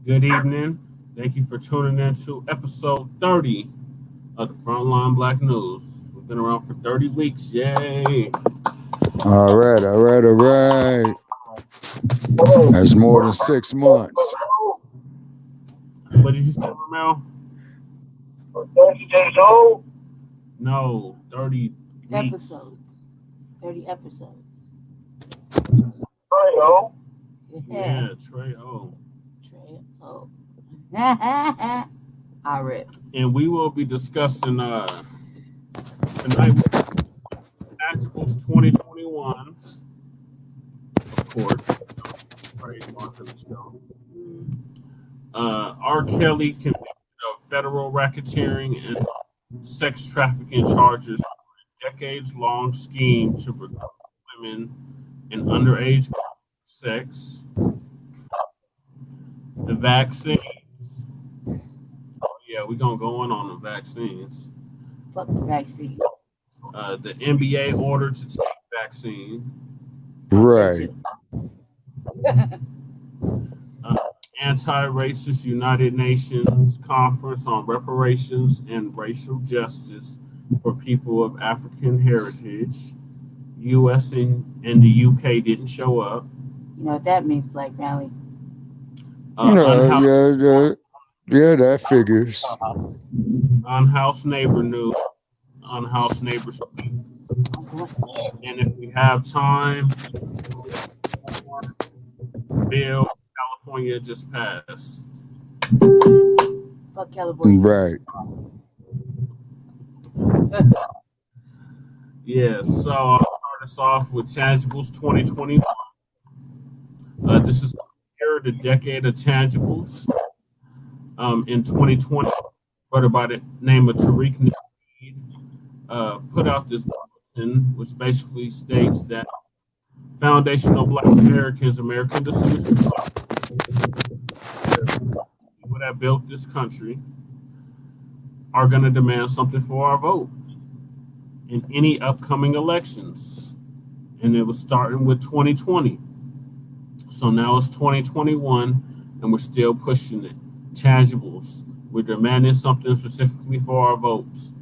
Good evening. Thank you for tuning in to episode 30 of the Frontline Black News. We've been around for 30 weeks. Yay. All right, all right, all right. That's more than 6 months. What did you say, Ramel? 30 days old? No, 30 weeks. Episodes. 30 episodes. Trey, Yeah, Trey O. Trey O. I rip. And we will be discussing tonight Actuals 2021. Of course. Trademark of the show. R. Kelly convicted of federal racketeering and sex trafficking charges for a decades-long scheme to recruit women and underage sex. The vaccines. Oh yeah, we're gonna go on the vaccines. Fuck the vaccine. The NBA ordered to take vaccine. Right. Anti-racist United Nations Conference on Reparations and Racial Justice for People of African Heritage. U.S. and the U.K. didn't show up. You know what that means, Black Valley? Yeah, that figures. Unhoused Neighbor News. Unhoused Neighbor Sweeps. And if we have time, bill California just passed. Fuck California. Right. Yeah, so I'll start us off with Tangibles 2021. This is the decade of tangibles. In 2020, brother by the name of Tariq Need put out this bulletin, which basically states that foundational Black Americans, American descendants, people that built this country, are going to demand something for our vote in any upcoming elections. And it was starting with 2020. So now it's 2021, and we're still pushing it. Tangibles. We're demanding something specifically for our votes.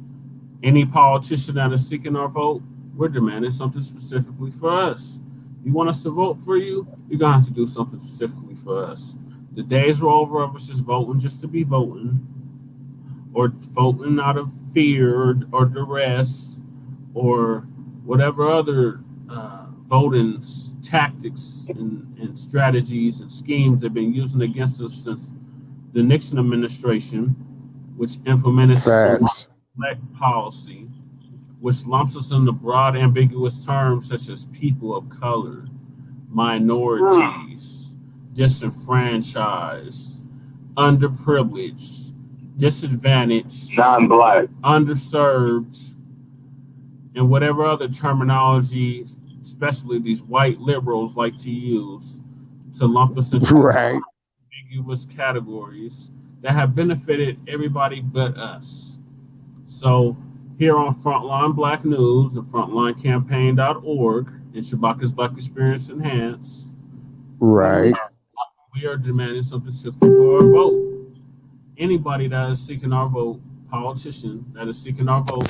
Any politician that is seeking our vote, we're demanding something specifically for us. You want us to vote for you, you're going to have to do something specifically for us. The days are over of us just voting just to be voting, or voting out of fear or duress, or whatever other voting tactics and strategies and schemes they've been using against us since the Nixon administration, which implemented the Black policy, which lumps us into broad, ambiguous terms such as people of color, minorities, disenfranchised, underprivileged, disadvantaged, non-Black, underserved, and whatever other terminology, especially these white liberals like to use to lump us into ambiguous categories that have benefited everybody but us. So here on Frontline Black News and frontlinecampaign.org and Shabaka's Black Experience Enhanced, right, we are demanding something specific for our vote. Anybody that is seeking our vote, politician that is seeking our vote,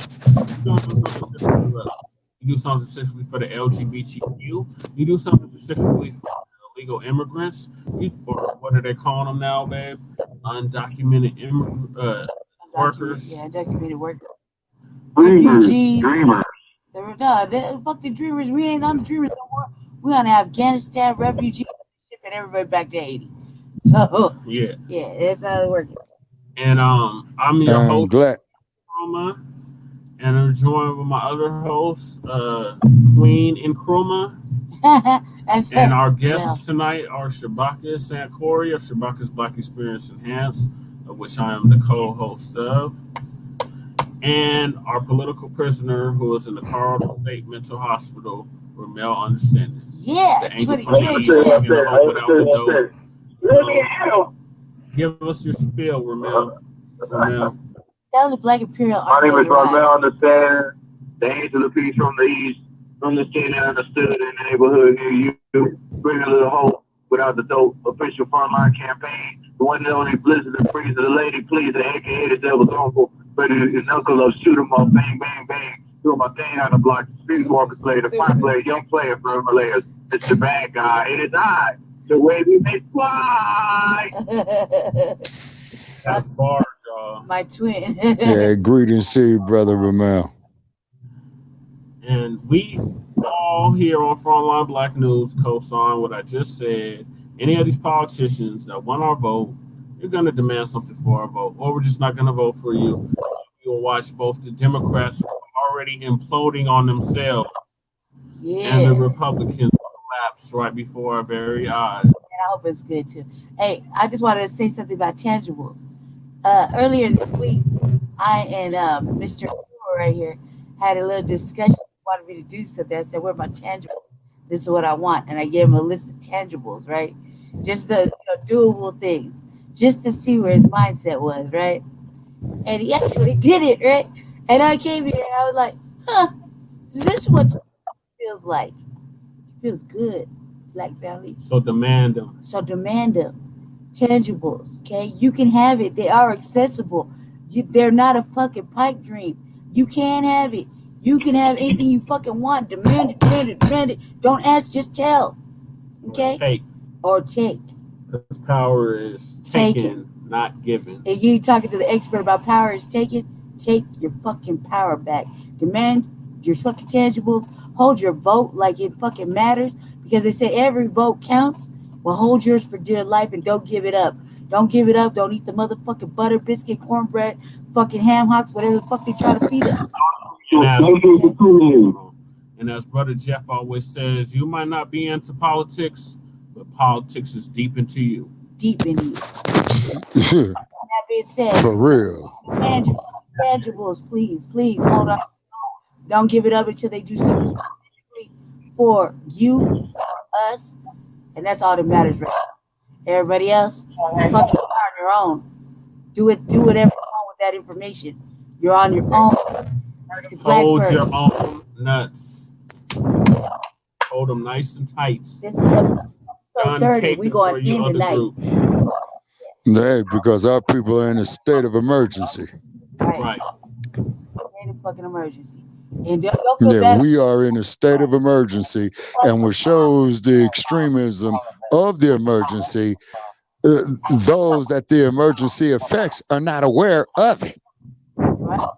you do something specifically for the LGBTQ. You do something specifically for illegal immigrants, or what are they calling them now, babe? Undocumented workers. Yeah, undocumented workers. Refugees. Dreamers. They're fucking dreamers. We ain't on the dreamers no more. We on Afghanistan refugees shipping everybody back to Haiti. So yeah, that's how it works. And I'm your host, Nkrumah, and I'm joined with my other host, Queen Nkrumah. And our guests tonight are Shabaka Sankori of Shabaka's Black Experience Enhanced, of which I am the co-host of, and our political prisoner who is in the Carlton State Mental Hospital, Ramel Understanding. Yeah, the angel from the east, singing the hope without the dope. Give us your spiel, Ramel. Tell the Black Imperial My name is Ramel Understanding, the angel of peace from the east. Understand and understood in the neighborhood near you. Bring a little hope without the dope. Official frontline campaign. The one that only blizzard and freeze the lady pleaser, aka the devil's uncle. Ready to knuckle up, shoot him up, bang, bang, bang. Do my thing on the block. Streetwalker player, the fine player, young player for Himalayas. It's the bad guy. It is I. The way we may fly. That's bars, y'all. My twin. Yeah, greetings to you, brother Ramel. And we all here on Frontline Black News co-sign what I just said. Any of these politicians that want our vote, you're going to demand something for our vote, or we're just not going to vote for you. You'll watch both the Democrats already imploding on themselves and the Republicans collapse right before our very eyes. And I hope it's good too. Hey, I just wanted to say something about tangibles. Earlier this week, I and Mr. right here had a little discussion. He wanted me to do something. I said, "Where are my tangibles? This is what I want," and I gave him a list of tangibles, right? Just the doable things, just to see where his mindset was, right? And he actually did it, right? And I came here and I was like, "Huh, this is what it feels like. It feels good, Black family." So demand them. Tangibles, okay? You can have it. They are accessible. They're not a fucking pipe dream. You can have it. You can have anything you fucking want. Demand it. Don't ask, just tell. Okay? Or take. Because power is taken, not given. If you talking to the expert about power is taken, take your fucking power back. Demand your fucking tangibles. Hold your vote like it fucking matters. Because they say every vote counts. Well, hold yours for dear life and don't give it up. Don't give it up. Don't eat the motherfucking butter, biscuit, cornbread, fucking ham hocks, whatever the fuck they try to feed us. And as Brother Jeff always says, you might not be into politics, but politics is deep into you. Deep into you. That being said, for real. Tangibles, please, hold on. Don't give it up until they do something for you, us, and that's all that matters, right? Everybody else, fucking on your own. Do whatever you want with that information. You're on your own. Hold your own nuts. Hold them nice and tight. This is episode 30. We going in tonight. Hey, because our people are in a state of emergency. Right. State of fucking emergency. And don't feel bad. We are in a state of emergency, and what shows the extremism of the emergency, those that the emergency affects are not aware of it. Right.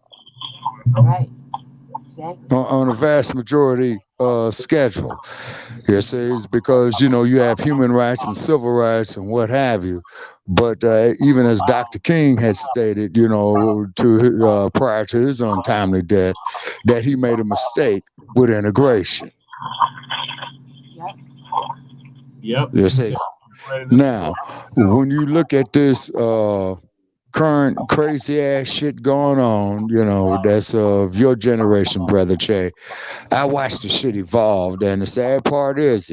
Exactly. On a vast majority schedule. Yes, it's because, you have human rights and civil rights and what have you. But even as Dr. King had stated, prior to his untimely death, that he made a mistake with integration. Yep. Yes, now, when you look at this current crazy ass shit going on, that's of your generation, Brother Che. I watched the shit evolve, and the sad part is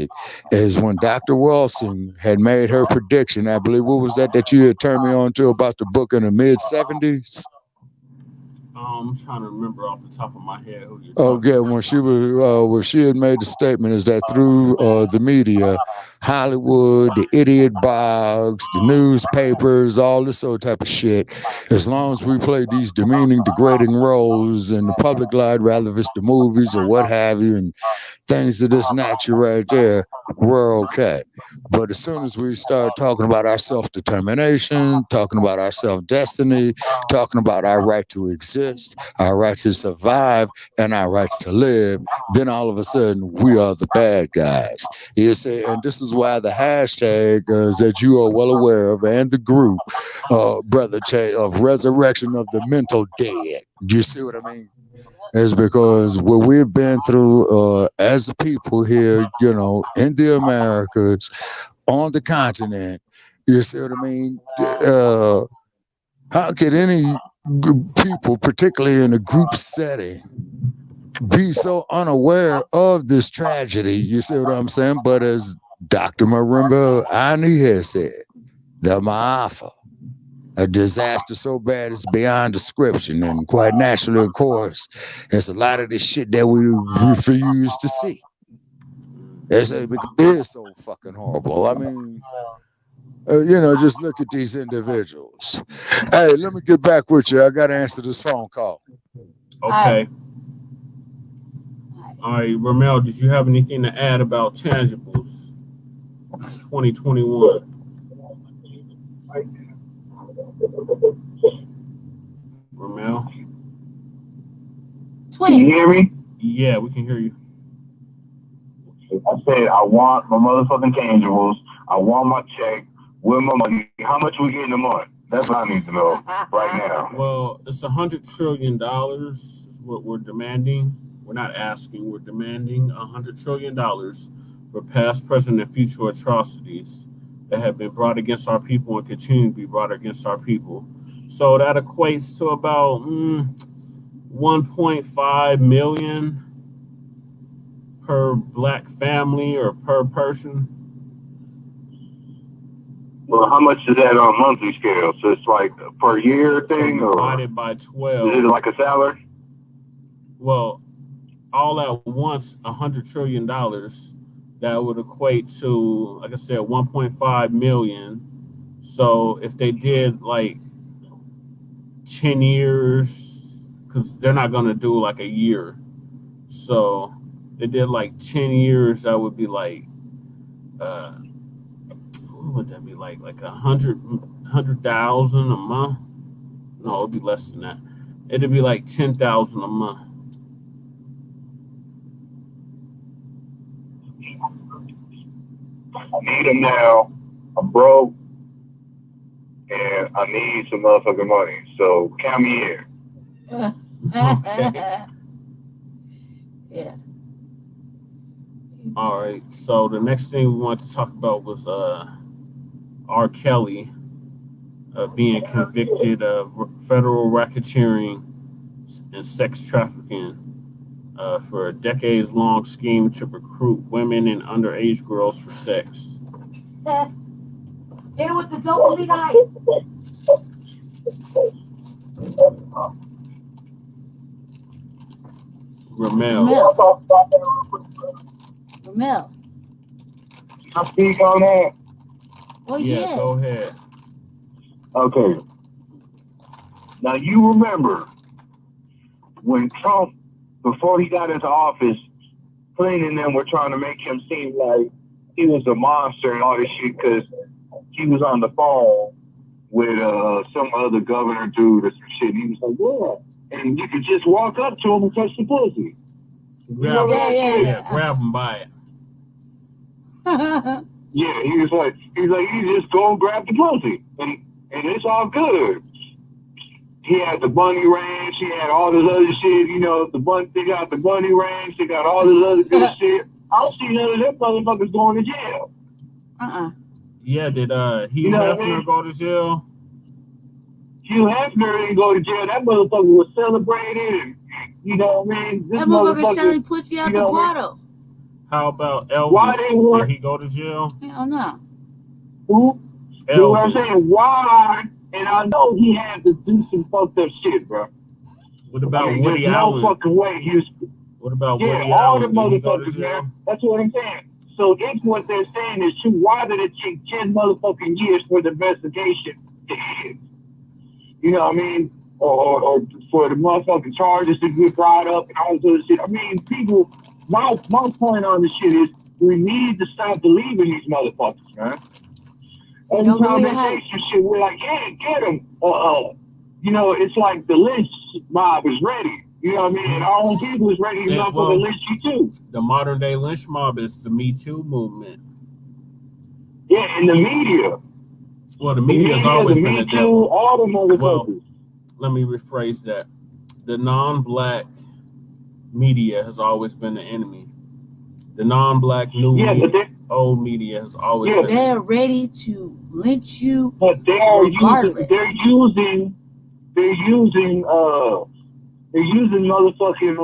when Dr. Wilson had made her prediction, I believe, what was that you had turned me on to about the book in the mid-70s? I'm trying to remember off the top of my head who you're talking about. When she was, where she had made the statement is that through the media, Hollywood, the idiot blogs, the newspapers, all this sort of type of shit, as long as we play these demeaning, degrading roles in the public light, rather if it's the movies or what have you, and things of this nature right there, we're okay. But as soon as we start talking about our self-determination, talking about our self-destiny, talking about our right to exist, our right to survive, and our right to live, then all of a sudden we are the bad guys. You see, and this is why the hashtag that you are well aware of, and the group, Brother Che, of resurrection of the mental dead. Do you see what I mean? Is because what we've been through as a people here, in the Americas, on the continent, you see what I mean? How could any people, particularly in a group setting, be so unaware of this tragedy? You see what I'm saying? But as Dr. Marimba Ani has said, the Ma'afa, a disaster so bad it's beyond description, and quite naturally, of course, it's a lot of the shit that we refuse to see. It is so fucking horrible. I mean, Just look at these individuals. Hey, let me get back with you. I got to answer this phone call. Okay. All right, Ramel, did you have anything to add about tangibles 2021? Ramel? Can you hear me? Yeah, we can hear you. I said, I want my motherfucking tangibles. I want my check with my money. How much we getting a month? That's what I need to know right now. Well, it's $100 trillion is what we're demanding. We're not asking, we're demanding $100 trillion for past, present, and future atrocities that have been brought against our people and continue to be brought against our people. So that equates to about 1.5 million per Black family or per person. Well, how much is that on a monthly scale? So it's like a per year thing, So or divided by 12. is it like a salary? Well, all at once, $100 trillion. That would equate to, like I said, 1.5 million. So if they did like 10 years, because they're not going to do like a year. So they did like 10 years, that would be like, what would that be like? Like 100,000 a month? No, it'd be less than that. It'd be like 10,000 a month. I need them now. I'm broke, and I need some motherfucking money. So count me in. Okay. Yeah. All right. So the next thing we wanted to talk about was R. Kelly being convicted of federal racketeering and sex trafficking for a decades-long scheme to recruit women and underage girls for sex. Hit it with the dopamine eye. Ramel. Ramel. I speak on that. Oh, Yeah, yes. go ahead. Okay. Now you remember when Trump, before he got into office, Clinton and them were trying to make him seem like he was a monster and all this shit because he was on the phone with some other governor dude or some shit. And he was like, yeah. And you could just walk up to him and touch the pussy. Grab Yeah. grab him by it. Yeah, he was like, you just go and grab the pussy. And it's all good. He had the bunny ranch, he had all this other shit, they got the bunny ranch, they got all this other good shit. I don't see none of them motherfuckers going to jail. Yeah, did Hugh Hefner go to jail? Hugh Hefner didn't go to jail. That motherfucker was celebrated, and you know what I mean? This That motherfucker selling pussy out the grotto. How about Elvis? Did he go to jail? Hell no. Who? Elvis. You know what I'm saying? Why? And I know he had to do some fucked up shit, bro. What about Woody Allen? No fucking way. What about Woody all Allen? the motherfuckers, man. That's what I'm saying. So if what they're saying is true, why did it take 10 motherfucking years for the investigation to end? You know what I mean? Or for the motherfucking charges to get brought up and all this other shit. I mean, people, my point on this shit is we need to stop believing these motherfuckers, man. Every time they say some shit, we're like, yeah, get them. It's like the lynch mob is ready. You know what I mean? And our own people is ready to motherfucking lynch you too. The modern day lynch mob is the Me Too movement. Yeah, and the media. Well, the media has always been the devil. All the motherfuckers. Well, let me rephrase that. The non-Black media has always been the enemy. The non-Black media, old media has always been. They're ready to lynch you. But they're using motherfucking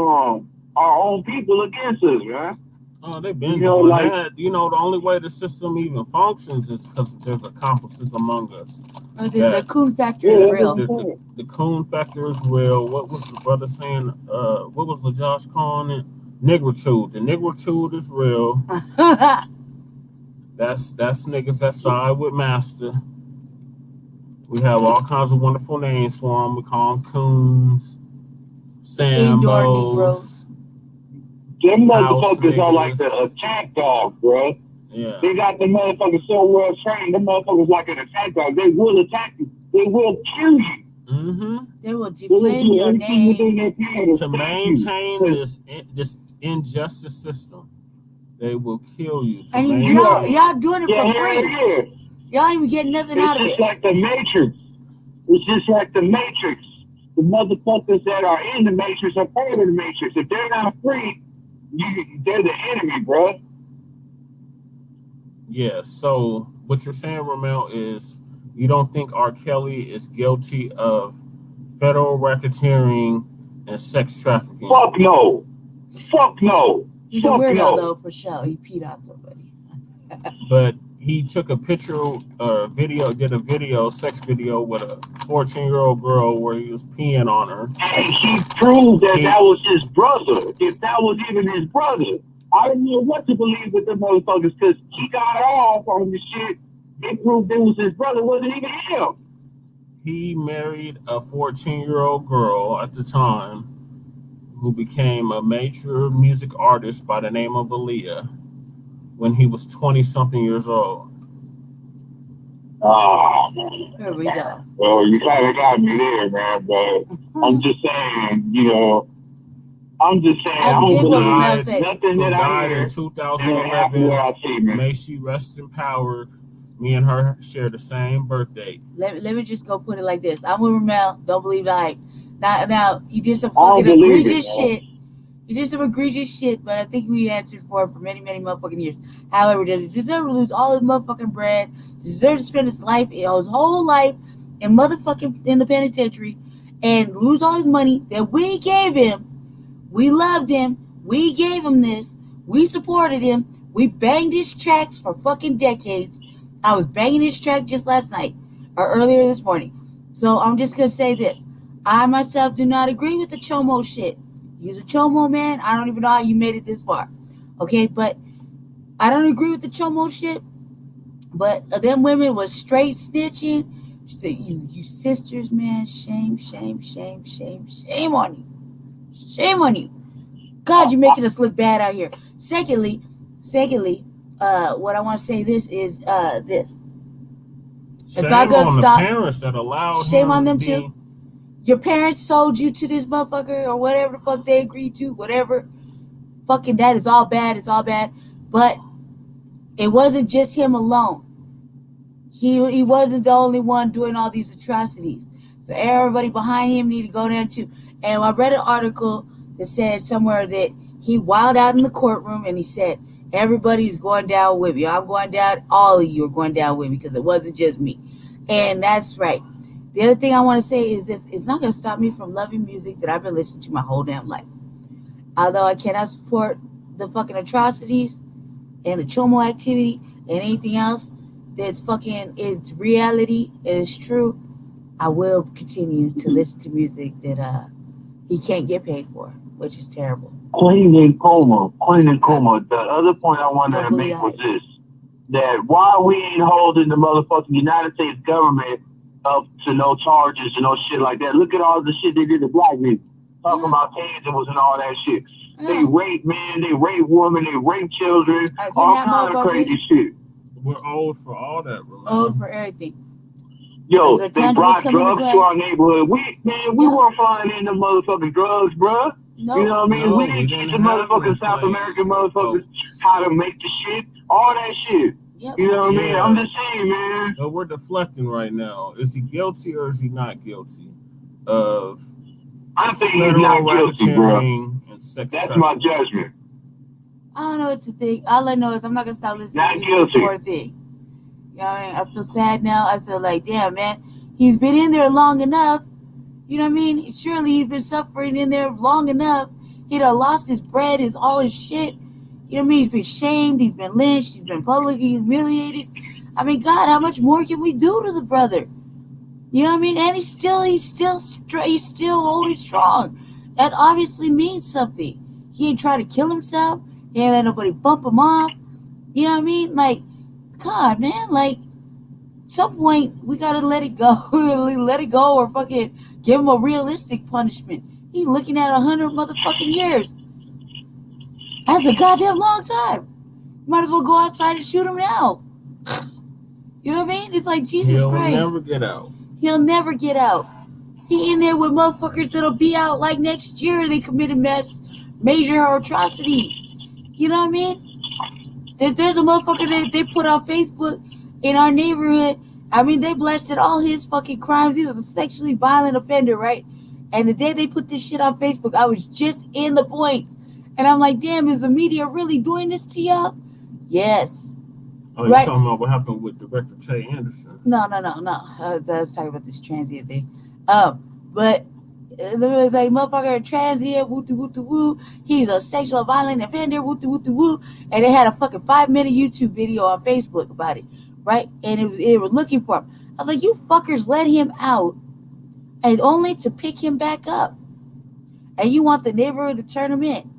our own people against us, man. Oh, they've been doing that. The only way the system even functions is because there's accomplices among us. The coon factor is real. The coon factor is real. What was the brother saying? What was LaJosh calling it? Negritude. The negritude is real. That's niggas that side with Master. We have all kinds of wonderful names for them. We call them coons, Indoor Sambos, Negroes. Them house motherfuckers are like the niggas. attack dog, bro. Yeah. They got the motherfuckers so well trained. Them motherfuckers like an attack dog. They will attack you. They will kill you. Mm-hmm. They will They will defame do your everything within name. their power to To stop maintain you. this injustice system, they will kill you. To And maintain. y'all doing it Yeah, for yeah, free. yeah. Y'all ain't even getting nothing It's out of just it. like the Matrix. It's just like the Matrix. The motherfuckers that are in the Matrix are part of the Matrix. If they're not free, they're the enemy, bro. Yeah. So what you're saying, Ramel, is you don't think R. Kelly is guilty of federal racketeering and sex trafficking? Fuck no. Fuck no. He's a Fuck weirdo no. though, for sure. He peed on somebody. But he took a picture, did a video, sex video with a 14-year-old girl where he was peeing on her. And he proved that that was his brother. If that was even his brother, I didn't know what to believe with the motherfuckers because he got off on the shit. They proved it was his brother. It wasn't even him. He married a 14-year-old girl at the time who became a major music artist by the name of Aaliyah when he was 20-something years old. Oh, Here we go. well, you kind of got me there, man. But I'm just saying, I don't dig what Ramel believe said. nothing Who that I died hear. in And it happened 2011. what I see, man. May she rest in power. Me and her share the same birthday. Let me just go put it like this. I'm with Ramel. Don't believe the hype. Now he did some I don't fucking believe egregious it, man. shit. He did some egregious shit, but I think we answered for it for many, many motherfucking years. However, does he deserve to lose all his motherfucking bread? Deserve to spend his whole life in the penitentiary and lose all his money that we gave him? We loved him. We gave him this. We supported him. We banged his tracks for fucking decades. I was banging his track just last night or earlier this morning. So I'm just going to say this. I myself do not agree with the Chomo shit. He's a Chomo, man. I don't even know how you made it this far. Okay, but I don't agree with the Chomo shit. But them women was straight snitching. So you sisters, man, shame, shame, shame, shame, shame on you. Shame on you. God, you're making us look bad out here. Secondly, what I want to say this is this. Shame not gonna on stop. the parents that allowed Shame him on them to too. be. Your parents sold you to this motherfucker or whatever the fuck they agreed to, whatever. Fucking that is all bad. It's all bad. But it wasn't just him alone. He wasn't the only one doing all these atrocities. So everybody behind him need to go down too. And I read an article that said somewhere that he wilded out in the courtroom and he said, everybody's going down with me. I'm going down. All of you are going down with me because it wasn't just me. And that's right. The other thing I want to say is this. It's not going to stop me from loving music that I've been listening to my whole damn life. Although I cannot support the fucking atrocities and the Chomo activity and anything else that's fucking, it's reality, it's true, I will continue to listen to music that he can't get paid for, which is terrible. Queen and Coma. The other point I wanted to make was this. That why we ain't holding the motherfucking United States government up to no charges and no shit like that. Look at all the shit they did to black people. Talking about tangibles and all that shit. They rape men, they rape women, they rape children, all kind of crazy shit. We're old for all that, remember? Old for everything. Yo, they brought drugs to our neighborhood. We weren't flying in the motherfucking drugs, bruh. Nope. You know what I mean? No, we didn't teach the motherfucking South American motherfuckers how to make the shit, all that shit. Yep. You know what I mean? I'm just saying, man. But we're deflecting right now. Is he guilty or is he not guilty of I think he's not guilty, bro. And sex That's trafficking? my judgment. I don't know what to think. All I know is I'm not going to stop listening Not to guilty. poor thing. You know what I mean? I feel sad now. I feel like, damn, man, he's been in there long enough. You know what I mean? Surely he's been suffering in there long enough. He done lost his bread, all his shit. You know what I mean? He's been shamed. He's been lynched. He's been publicly humiliated. I mean, God, how much more can we do to the brother? You know what I mean? And he's still holding strong. That obviously means something. He ain't trying to kill himself. He ain't let nobody bump him off. You know what I mean? Like, God, man, like, at some point, we gotta let it go. Let it go or fucking give him a realistic punishment. He's looking at 100 motherfucking years. That's a goddamn long time. You might as well go outside and shoot him now. You know what I mean? It's like, Jesus Christ. He'll never get out. He'll never get out. He in there with motherfuckers that'll be out like next year. They committed major atrocities. You know what I mean? There's a motherfucker that they put on Facebook in our neighborhood. I mean, they blasted all his fucking crimes. He was a sexually violent offender, right? And the day they put this shit on Facebook, I was just in the points. And I'm like, damn, is the media really doing this to y'all? Yes. Oh, you're talking about what happened with Director Tay Anderson? No. I was talking about this transient thing. But it was like, motherfucker, transient, woo. He's a sexual violent offender, woo. And they had a fucking 5-minute YouTube video on Facebook about it, right? And it was looking for him. I was like, you fuckers let him out, and only to pick him back up. And you want the neighborhood to turn him in.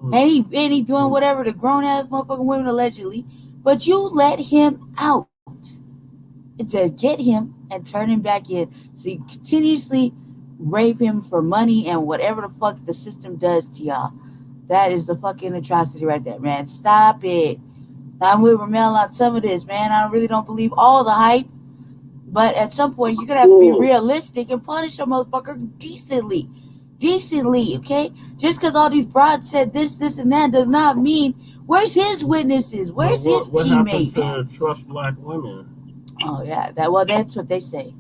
And he doing whatever to grown ass motherfucking women allegedly. But you let him out to get him and turn him back in. So you continuously rape him for money and whatever the fuck the system does to y'all. That is the fucking atrocity right there, man. Stop it. I'm with Ramel on some of this, man. I really don't believe all the hype. But at some point, you're going to have to be realistic and punish a motherfucker decently. Decently, okay? Just because all these broads said this, and that does not mean, where's his witnesses? Where's his teammates? What happened to trust black women? Oh, yeah. That's what they say.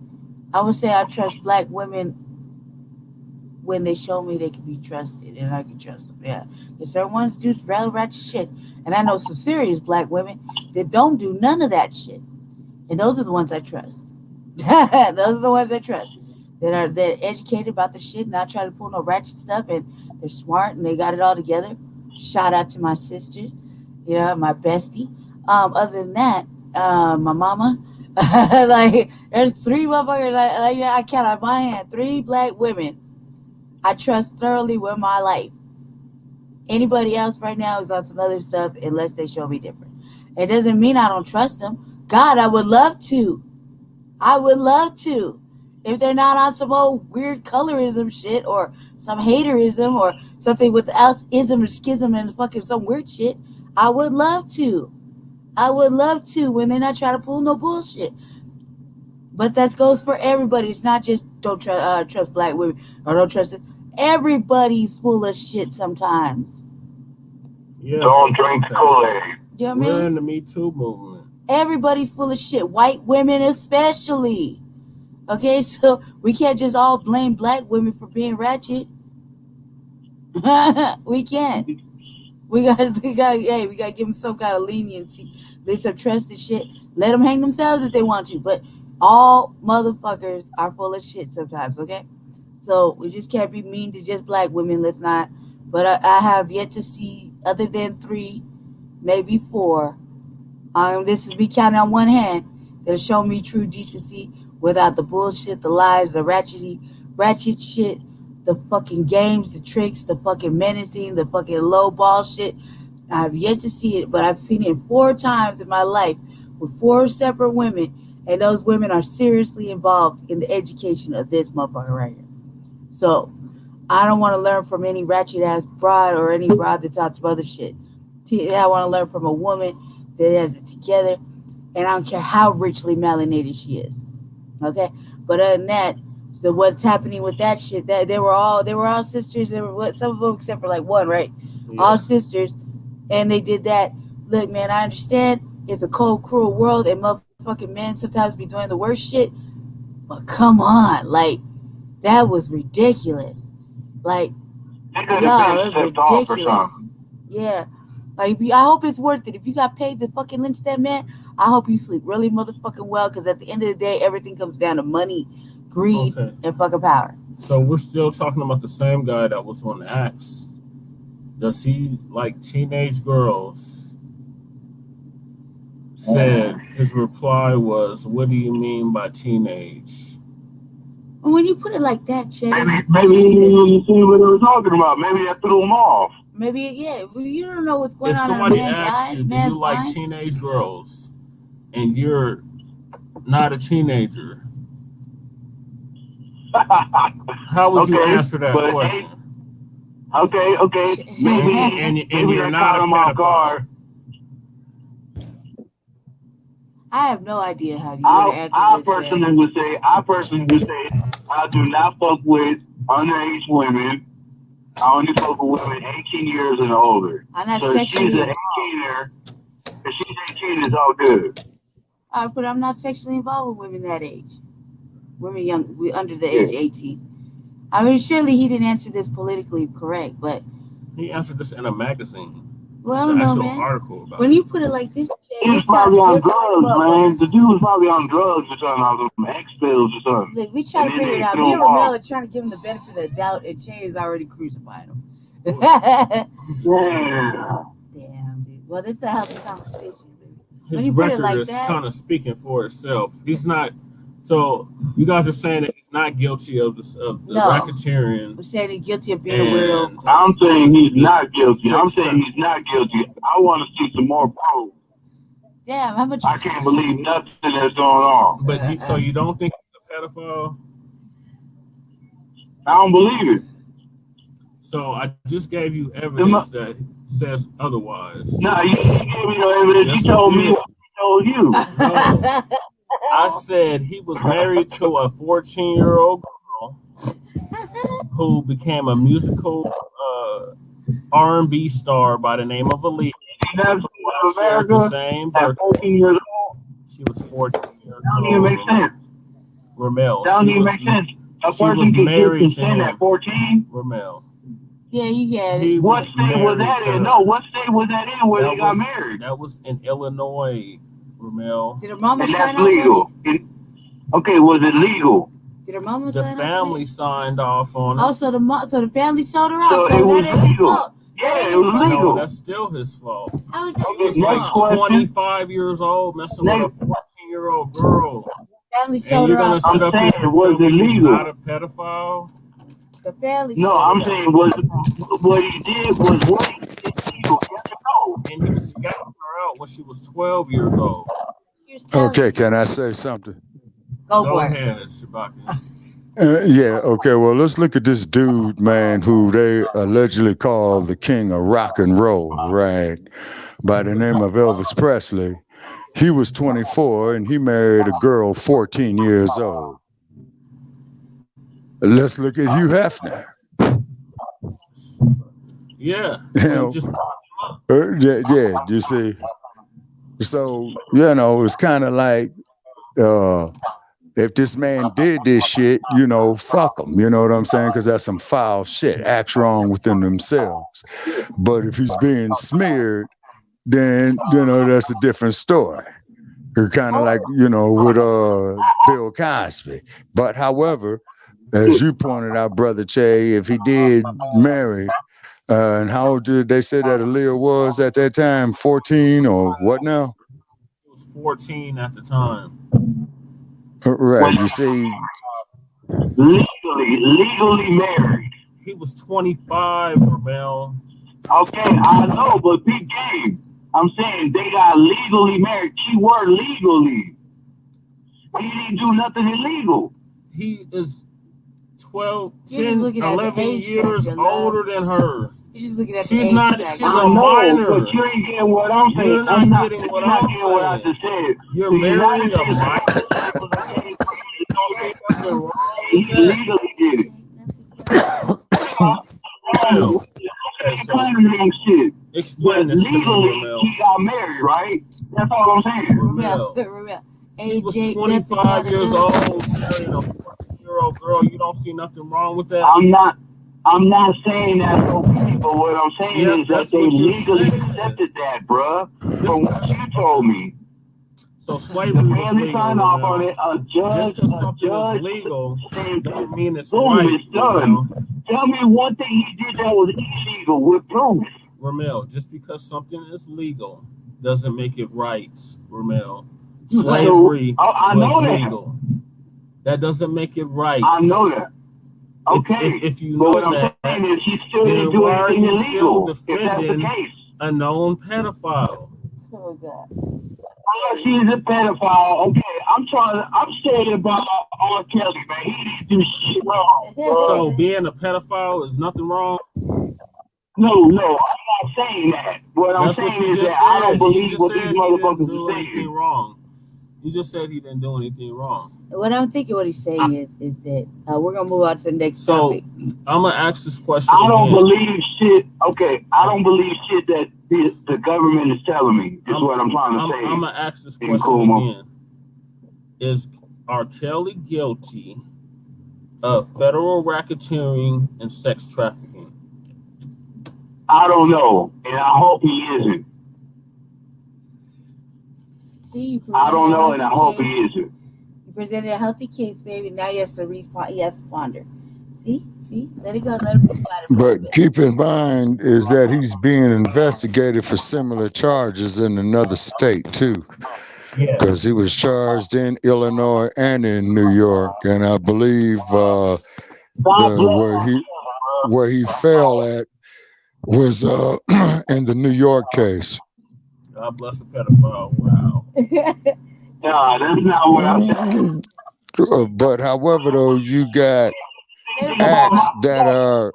I would say I trust black women when they show me they can be trusted, and I can trust them. Yeah. Because certain ones do real ratchet shit. And I know some serious black women that don't do none of that shit. And those are the ones I trust. Those are the ones I trust. They're educated about the shit, not trying to pull no ratchet stuff, and they're smart and they got it all together. Shout out to my sister, you know, my bestie. Other than that, my mama, like, there's 3 motherfuckers, I count on my hand, 3 black women I trust thoroughly with my life. Anybody else right now is on some other stuff unless they show me different. It doesn't mean I don't trust them. God, I would love to. If they're not on some old weird colorism shit or some haterism or something with else ism or schism and fucking some weird shit, I would love to. When they're not trying to pull no bullshit. But that goes for everybody. It's not just don't trust black women or don't trust it. Everybody's full of shit sometimes. Yeah, don't drink the Kool-Aid. You know what I mean? We're in the Me Too movement. Everybody's full of shit. White women especially. Okay, so we can't just all blame black women for being ratchet. We can't. We gotta give them some kind of leniency. They some trusted shit. Let them hang themselves if they want to. But all motherfuckers are full of shit sometimes, okay? So we just can't be mean to just black women. Let's not. But I have yet to see, other than 3, maybe 4. This is me counting on one hand. That'll show me true decency without the bullshit, the lies, the ratchet shit, the fucking games, the tricks, the fucking menacing, the fucking low ball shit. I have yet to see it, but I've seen it 4 times in my life with 4 separate women, and those women are seriously involved in the education of this motherfucker right here. So I don't want to learn from any ratchet ass broad or any broad that talks about other shit. I want to learn from a woman that has it together, and I don't care how richly melanated she is. Okay, but other than that, so what's happening with that shit? That they were all sisters. They were some of them except for like one, right? Yeah. All sisters, and they did that. Look, man, I understand it's a cold, cruel world, and motherfucking men sometimes be doing the worst shit. But come on, like, that was ridiculous. Like, y'all, it was ridiculous. Yeah. Like, I hope it's worth it. If you got paid to fucking lynch that man, I hope you sleep really motherfucking well, because at the end of the day, everything comes down to money, greed, and fucking power. So we're still talking about the same guy that was on Axe. Does he like teenage girls? Said his reply was, "What do you mean by teenage?" When you put it like that, Jay, maybe you see what they were talking about. Maybe I threw him off. Maybe, yeah. You don't know what's going if on. Somebody asks you, do you like teenage girls? and you're not a teenager, how would you Okay, answer that but question? okay. Maybe And you're that not caught a him off pedophile. guard. I have no idea how you would answer I this, man. personally would say, I do not fuck with underage women. I only fuck with women 18 years and older. I'm not So if she's sexually an involved. 18er, if she's 18, it's all good. But I'm not sexually involved with women that age. Women under the Yeah. age 18. I mean, surely he didn't answer this politically correct, but He answered this in a magazine. well, It's I an don't know, actual man. article about When it. you put it like this, He was it sounds probably on good. drugs, man. The dude was probably on drugs or something, on some X pills or something. Look, we trying to And then figure it they out. threw Me him and Ramel off. are trying to give him the benefit of the doubt, and Che is already crucifying him. Yeah. Damn, dude. Well, this is a healthy conversation, baby. When His you put it record like is that, kind of speaking for itself. He's not. So you guys are saying that he's not guilty of the no. racketeering. We're saying he's guilty of being a weirdo. And I'm saying he's not guilty. I'm sex saying trafficking. he's not guilty. I want to see some more proof. Damn, how much? I can't believe nothing that's going on. But so you don't think he's a pedophile? I don't believe it. So I just gave you evidence that says otherwise. No, you gave me no evidence. Yes, You told I me did. what he told you. No. I said he was married to a 14-year-old girl who became a musical R&B star by the name of Aaliyah. That's Shared the America same at birthday. 14 years old. She was 14 years That don't even make old. sense. Ramel. That don't She even was make sense. A she was person can married give to consent him. at 14. Ramel. Yeah, you get He it. What was state was married that to in? her. No, what state was that in where they got married? That was in Illinois, Ramel. Did her mama And sign that's off on legal. Okay, was it legal? it? Did her mama The sign family off signed off on on it. it? Oh, so the family sold her out. So So it was that ain't his legal. fault. That Yeah, ain't it his was fault. legal. No, that's still his fault. How is that Okay, his He's like next fault? question. 25 years old messing with a 14-year-old girl. Family And sold you're her going out. to sit I'm up here saying, and was tell it me he's legal? not a pedophile? The family No, sold I'm her out. saying what he did was what he did legal. Yes or no? And he was scouting her out when she was 12 years old. She was telling Okay, you. can I say something? Go Go for it. ahead, Shabaki. Yeah, okay, well, let's look at this dude, man, who they allegedly call the king of rock and roll, right? By the name of Elvis Presley. He was 24 and he married a girl 14 years old. Let's look at Hugh Hefner. Yeah. You know, yeah, you see. So, you know, it's kind of like, if this man did this shit, you know, fuck him. You know what I'm saying? Because that's some foul shit. Acts wrong within themselves. But if he's being smeared, then, you know, that's a different story. Kind of like, you know, with Bill Cosby. But however, as you pointed out, Brother Che, if he did marry, and how old did they say that Aaliyah was at that time? 14 or what now? He was 14 at the time. Right, you see. Legally married. He was 25, Ramel. Okay, I know, but big game. I'm saying they got legally married. Keyword legally. He didn't do nothing illegal. He is 12, You're just 10, looking at the 11 age years factor, older than her. You're just looking at the She's age not, factor. she's I a know, minor. but you ain't getting what I'm saying. You're not getting what I'm what I saying. just said. You're The marrying United a minor. States You don't see nothing wrong he with that. legally did it. Ramel. Okay, so Shit. explain But this to me, legally, Ramel. he got married, right? That's all I'm saying. Ramel. He was 25 years old, marrying a 14-year-old girl. You don't see nothing wrong with that? I'm not saying that's okay, but what I'm saying Yeah, is that that's they what you're legally saying. accepted that, bruh. Just From what you told me. So The slavery was family legal. signed off on Ramel. it. A judge, Just because something is legal don't mean it's right. it's done. Tell me one thing he did that was illegal with proof. Ramel, just because something is legal doesn't make it right, Ramel. Slavery I was know that. legal. That doesn't make it right. I know that. Okay. If you But know what I'm that, saying is he still then didn't do why are anything you still illegal. If that's the defending case. a known pedophile? Oh, God. She's a pedophile. Okay, I'm saying about R. Kelly, man. He didn't do shit wrong, bro. So being a pedophile is nothing wrong. No, I'm not saying that. What I'm That's what saying you is just that I said. don't You believe just what these said he didn't motherfuckers do are anything saying. wrong. You just said he didn't do anything wrong. What I'm thinking, what he's saying is that we're gonna move on to the next So topic. I'm gonna ask this question I don't again. believe shit. Okay, I don't believe shit that the government is telling me. Is what I'm trying to say. I'm gonna ask this in question Como. again. Is R. Kelly guilty of federal racketeering and sex trafficking? I don't know, and I hope he isn't. See, you I don't presented a know, and I healthy hope he case. isn't. You presented a healthy case, baby. Now he has to he has to ponder. See, let it go. Let him think about it for a little But bit. keep in mind is that he's being investigated for similar charges in another state too, because Yes. he was charged in Illinois and in New York, and I believe God the bless. where he fell at was in the New York case. God bless a pedophile. Wow. Nah, that's not what I said. But however, though, you got Think acts that about are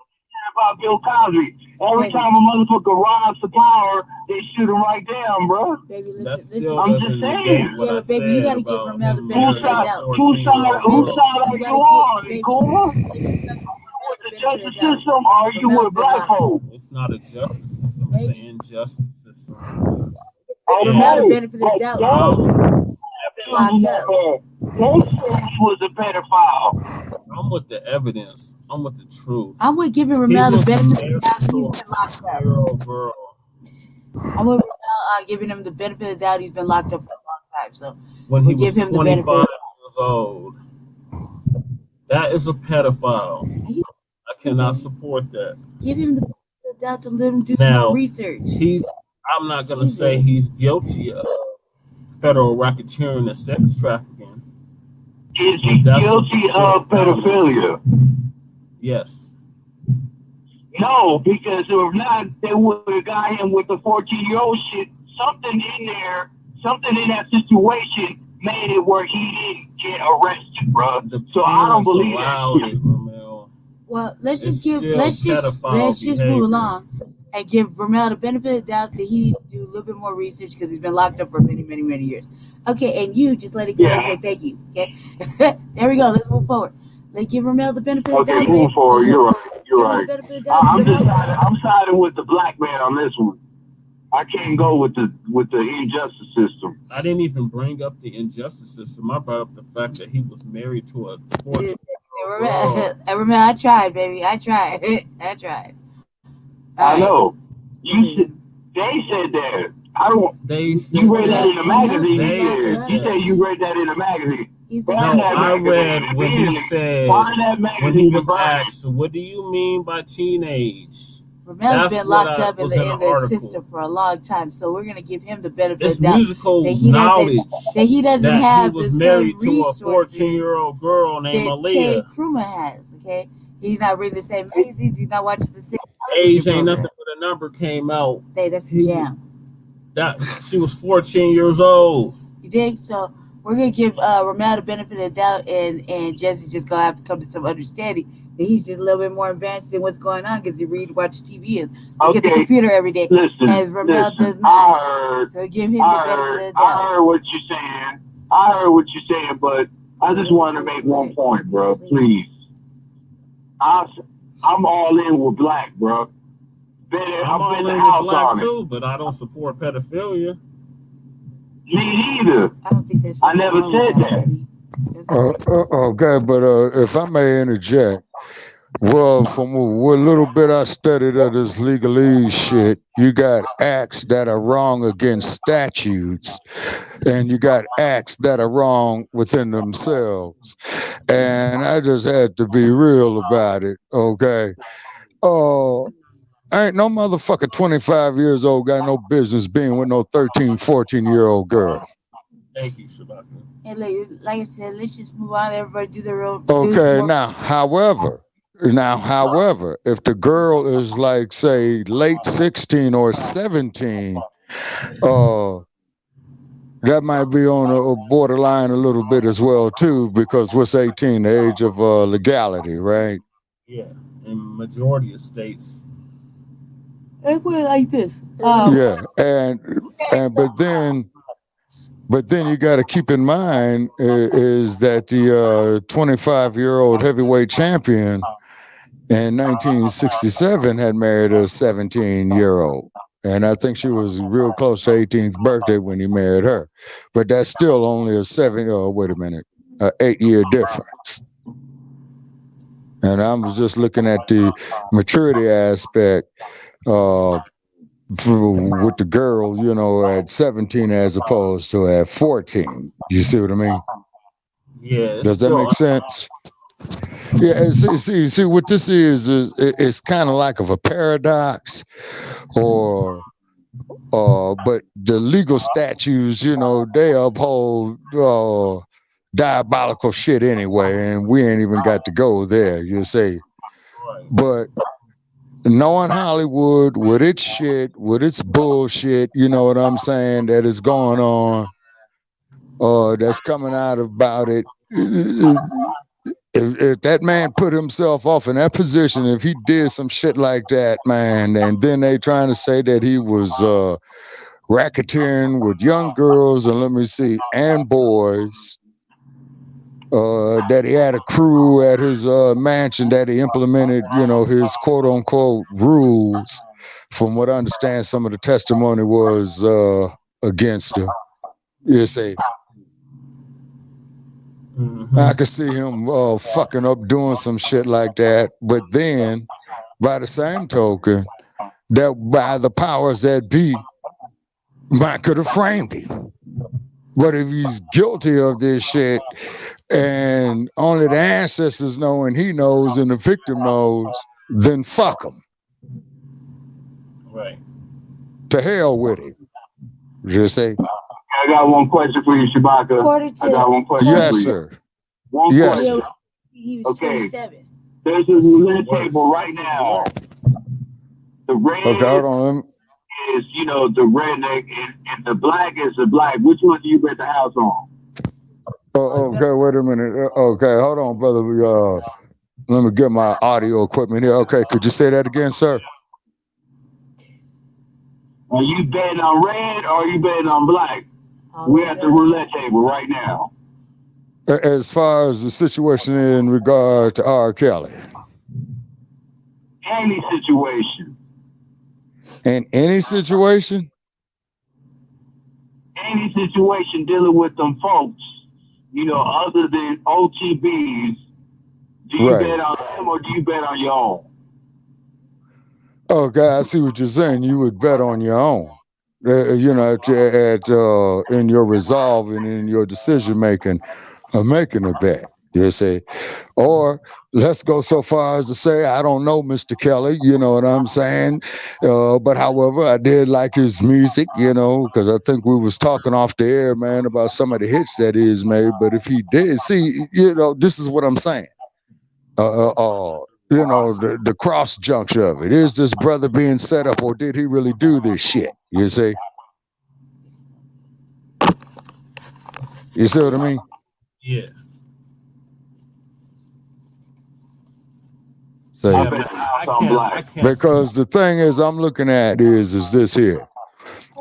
Bill Cosby. Every Baby. time a motherfucker robs the power, they shoot him right down, bro. Baby, That listen. still I'm just doesn't saying. negate what Yeah, I but baby, you said gotta give about Ramel the him benefit Whose of the marrying a side? doubt. Whose 14-year-old side? Whose girl. side are You you gotta on? give You baby. cool? Ramel With the the benefit of justice the doubt. system, or are you Ramel's with been black locked up. folk? It's not a justice system. It's an Baby, injustice system. I don't Ramel the know, benefit of the but doubt. they Locked up. said he was a pedophile. I'm with the evidence. I'm with the truth. I'm with giving He Ramel the was benefit of the married doubt. He's to been a locked up. 14-year-old girl. I'm with Ramel giving him the benefit of the doubt. He's been locked up for a long time, so When we he was give him the benefit. 25 years old. That is a pedophile. Are you I cannot support that. give him the benefit of the doubt to let him do some Now, more research? I'm not going to say Jesus. he's guilty of federal racketeering and sex trafficking. Is he That's what the guilty court of found. pedophilia? Yes. No, because if not, they would have got him with the 14-year-old shit. Something in there, something in that situation made it where he didn't get arrested, bro. The So I don't parents believe allowed that it, shit. Ramel. Well, let's It's just give still let's just pedophile move behavior. along and give Ramel the benefit of the doubt that he needs to do a little bit more research because he's been locked up for many years. Okay, and you just let it go and Yeah. say thank you. Okay, there we go. Let's move forward. Let's give Ramel the benefit of the Okay, doubt. moving baby. forward. You're right. You're Give him the right. benefit of the doubt. I'm siding with the black man on this one. I can't go with the injustice system. I didn't even bring up the injustice system. I brought up the fact that he was married to a 14-year-old girl. Ramel, I tried, baby. I tried. I tried. All I right. know. They said that. I don't. They said You read that that. in a magazine. They You said said. You that. said you read that in a magazine. He's been No, Find that I magazine. read when he said, Find that when he magazine was and burn it. asked, what do you mean by teenage? Ramel's That's been what locked I up in was the in the in the article. system for a long time, so we're gonna give him the benefit It's of the doubt musical that he knowledge doesn't that he have the was same married to a resources 14-year-old girl named that Che Aaliyah. Kruma has. Okay, he's not reading the same magazines. He's not watching the same Age television ain't program. nothing but a number came out. Hey, that's He the jam. that she was 14 years old. You dig? So we're gonna give Ramel the benefit of the doubt, and Jesse just gonna have to come to some understanding that he's just a little bit more advanced in what's going on because he watch TV and look at the computer every day, as Ramel does not. So give him the benefit of the doubt. I heard what you're saying. I heard what you're saying, but I just wanted to make one point, bro. Please. I'm all in with Black, bro. I'm all in with Black too, but I don't support pedophilia. Me neither. I don't think that's. I never said that. Okay, but if I may interject, well, from what little bit I studied of this legalese shit, you got acts that are wrong against statutes, and you got acts that are wrong within themselves. And I just had to be real about it, okay? Ain't no motherfucker 25 years old got no business being with no 13, 14-year-old girl. Thank you, Shabaka. And like I said, let's just move on. Everybody do their own. Okay, now, however, if the girl is like, say, late 16 or 17, that might be on a borderline a little bit as well too, because what's 18, the age of legality, right? Yeah, in majority of states. Let's put it like this. Yeah, and but then you got to keep in mind is that the 25-year-old heavyweight champion in 1967 had married a 17-year-old. And I think she was real close to 18th birthday when he married her. But that's still only a 8-year difference. And I was just looking at the maturity aspect with the girl, you know, at 17 as opposed to at 14. You see what I mean? Yeah, it's Does that still make sense? Yeah, and see what this is it's kind of like of a paradox, or but the legal statutes, you know, they uphold diabolical shit anyway, and we ain't even got to go there, you see. right. But knowing Hollywood with its shit, with its bullshit, you know what I'm saying, that is going on, that's coming out about it. If that man put himself off in that position, if he did some shit like that, man, and then they trying to say that he was racketeering with young girls and let me see, and boys, that he had a crew at his mansion that he implemented, you know, his quote unquote rules. From what I understand, some of the testimony was against him. You see. I could see him fucking up doing some shit like that. But then, by the same token, that by the powers that be, might could have framed him. But if he's guilty of this shit and only the ancestors know and he knows and the victim knows, then fuck him. Right. To hell with him. You say? I got one question for you, Shabaka. I got one question for you. Yes, sir. One Yes, question. sir. He was Okay. 27. There's a roulette table right now. The red Okay, hold on. is, you know, the redneck, and the black is the black. Which one do you bet the house on? Oh, okay, wait a minute. Okay, hold on, brother. Let me get my audio equipment here. Okay, could you say that again, sir? Are you betting on red or are you betting on black? We're at the roulette table right now. As far as the situation in regard to R. Kelly. Any situation. In any situation? Any situation dealing with them folks, you know, other than OTBs, do you bet on them or do you bet on your own? Okay, I see what you're saying. You would bet on your own. You know, in your resolve and in your decision making of making a bet. You see, or let's go so far as to say, I don't know Mr. Kelly, you know what I'm saying? But however, I did like his music, you know, because I think we was talking off the air, man, about some of the hits that he's made. But if he did, see, you know, this is what I'm saying. You know, the cross juncture of it. Is this brother being set up or did he really do this shit? You see? You see what I mean? Yeah. So, I can't because the thing is I'm looking at is this here.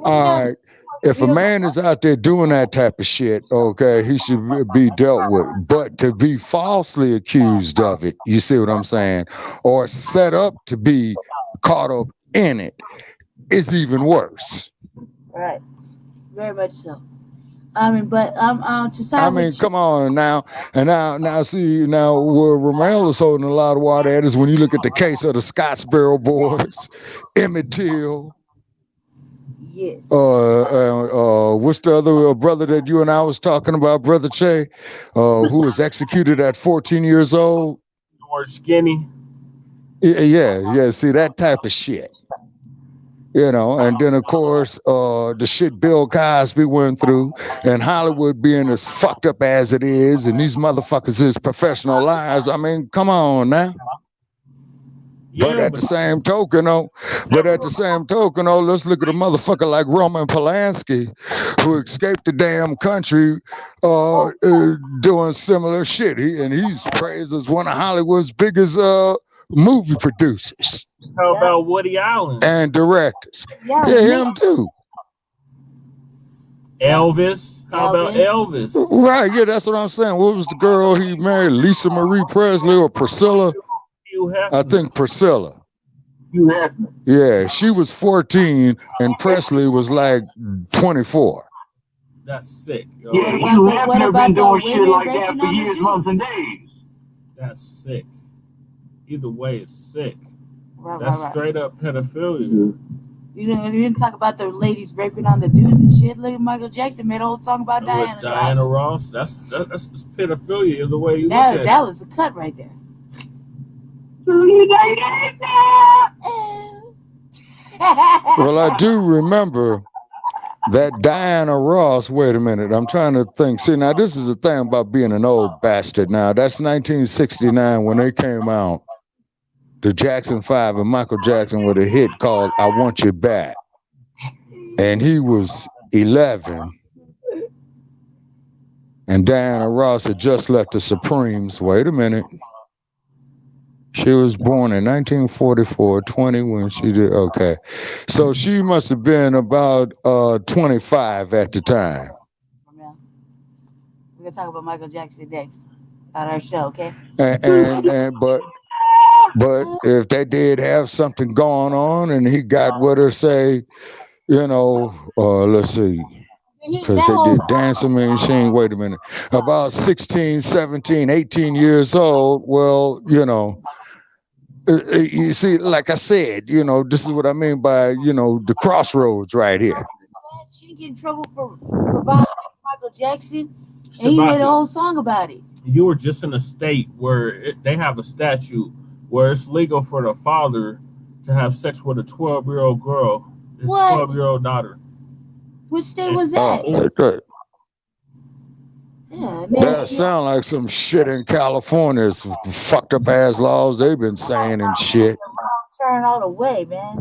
All right. If a man is out there doing that type of shit, okay, he should be dealt with. But to be falsely accused of it, you see what I'm saying? Or set up to be caught up in it is even worse. Right. Very much so. I mean, but to side I mean, come on now. And now see, now where Romero is holding a lot of water at is when you look at the case of the Scottsboro boys, Emmett Till. Yes. What's the other brother that you and I was talking about, Brother Che, who was executed at 14 years old? George Skinny. Yeah. See, that type of shit. You know, and then of course, the shit Bill Cosby went through, and Hollywood being as fucked up as it is, and these motherfuckers is professional liars. I mean, come on now. But at the same token, though, let's look at a motherfucker like Roman Polanski, who escaped the damn country doing similar shit. He's praised as one of Hollywood's biggest movie producers. How about Woody Allen? And directors. Yeah, him too. Elvis. How about Elvis? Right, yeah, that's what I'm saying. What was the girl he married? Lisa Marie Presley or Priscilla? I think Priscilla. Yeah, she was 14 and Presley was like 24. That's sick. Yeah, Hugh Hefner been doing shit like that for years, months, and days. That's sick. Either way, it's sick. Right, That's straight up pedophilia. You didn't talk about the ladies raping on the dudes and shit. Look at Michael Jackson made a whole song about Diana Ross. That's pedophilia either way you look at it. That was a cut right there. Well, I do remember that Diana Ross. Wait a minute, I'm trying to think. See, now this is the thing about being an old bastard. Now that's 1969 when they came out. The Jackson 5 and Michael Jackson with a hit called "I Want You Back," and he was 11, and Diana Ross had just left the Supremes. Wait a minute. She was born in 1944, 20 when she did. Okay. So she must have been about 25 at the time. Yeah. We're going to talk about Michael Jackson next on our show, okay? But if they did have something going on and he got with her, say, let's see. Because they did Dancing Machine. Wait a minute. About 16, 17, 18 years old. Well, you see, like I said, this is what I mean by, the crossroads right here. She didn't get in trouble for providing Michael Jackson, and he made a whole song about it. You were just in a state where they have a statute where it's legal for the father to have sex with a 12-year-old girl, his 12-year-old daughter. What state was that? Yeah, that sound like some shit in California. It's fucked up ass laws they've been saying and shit. Turn all the way, man.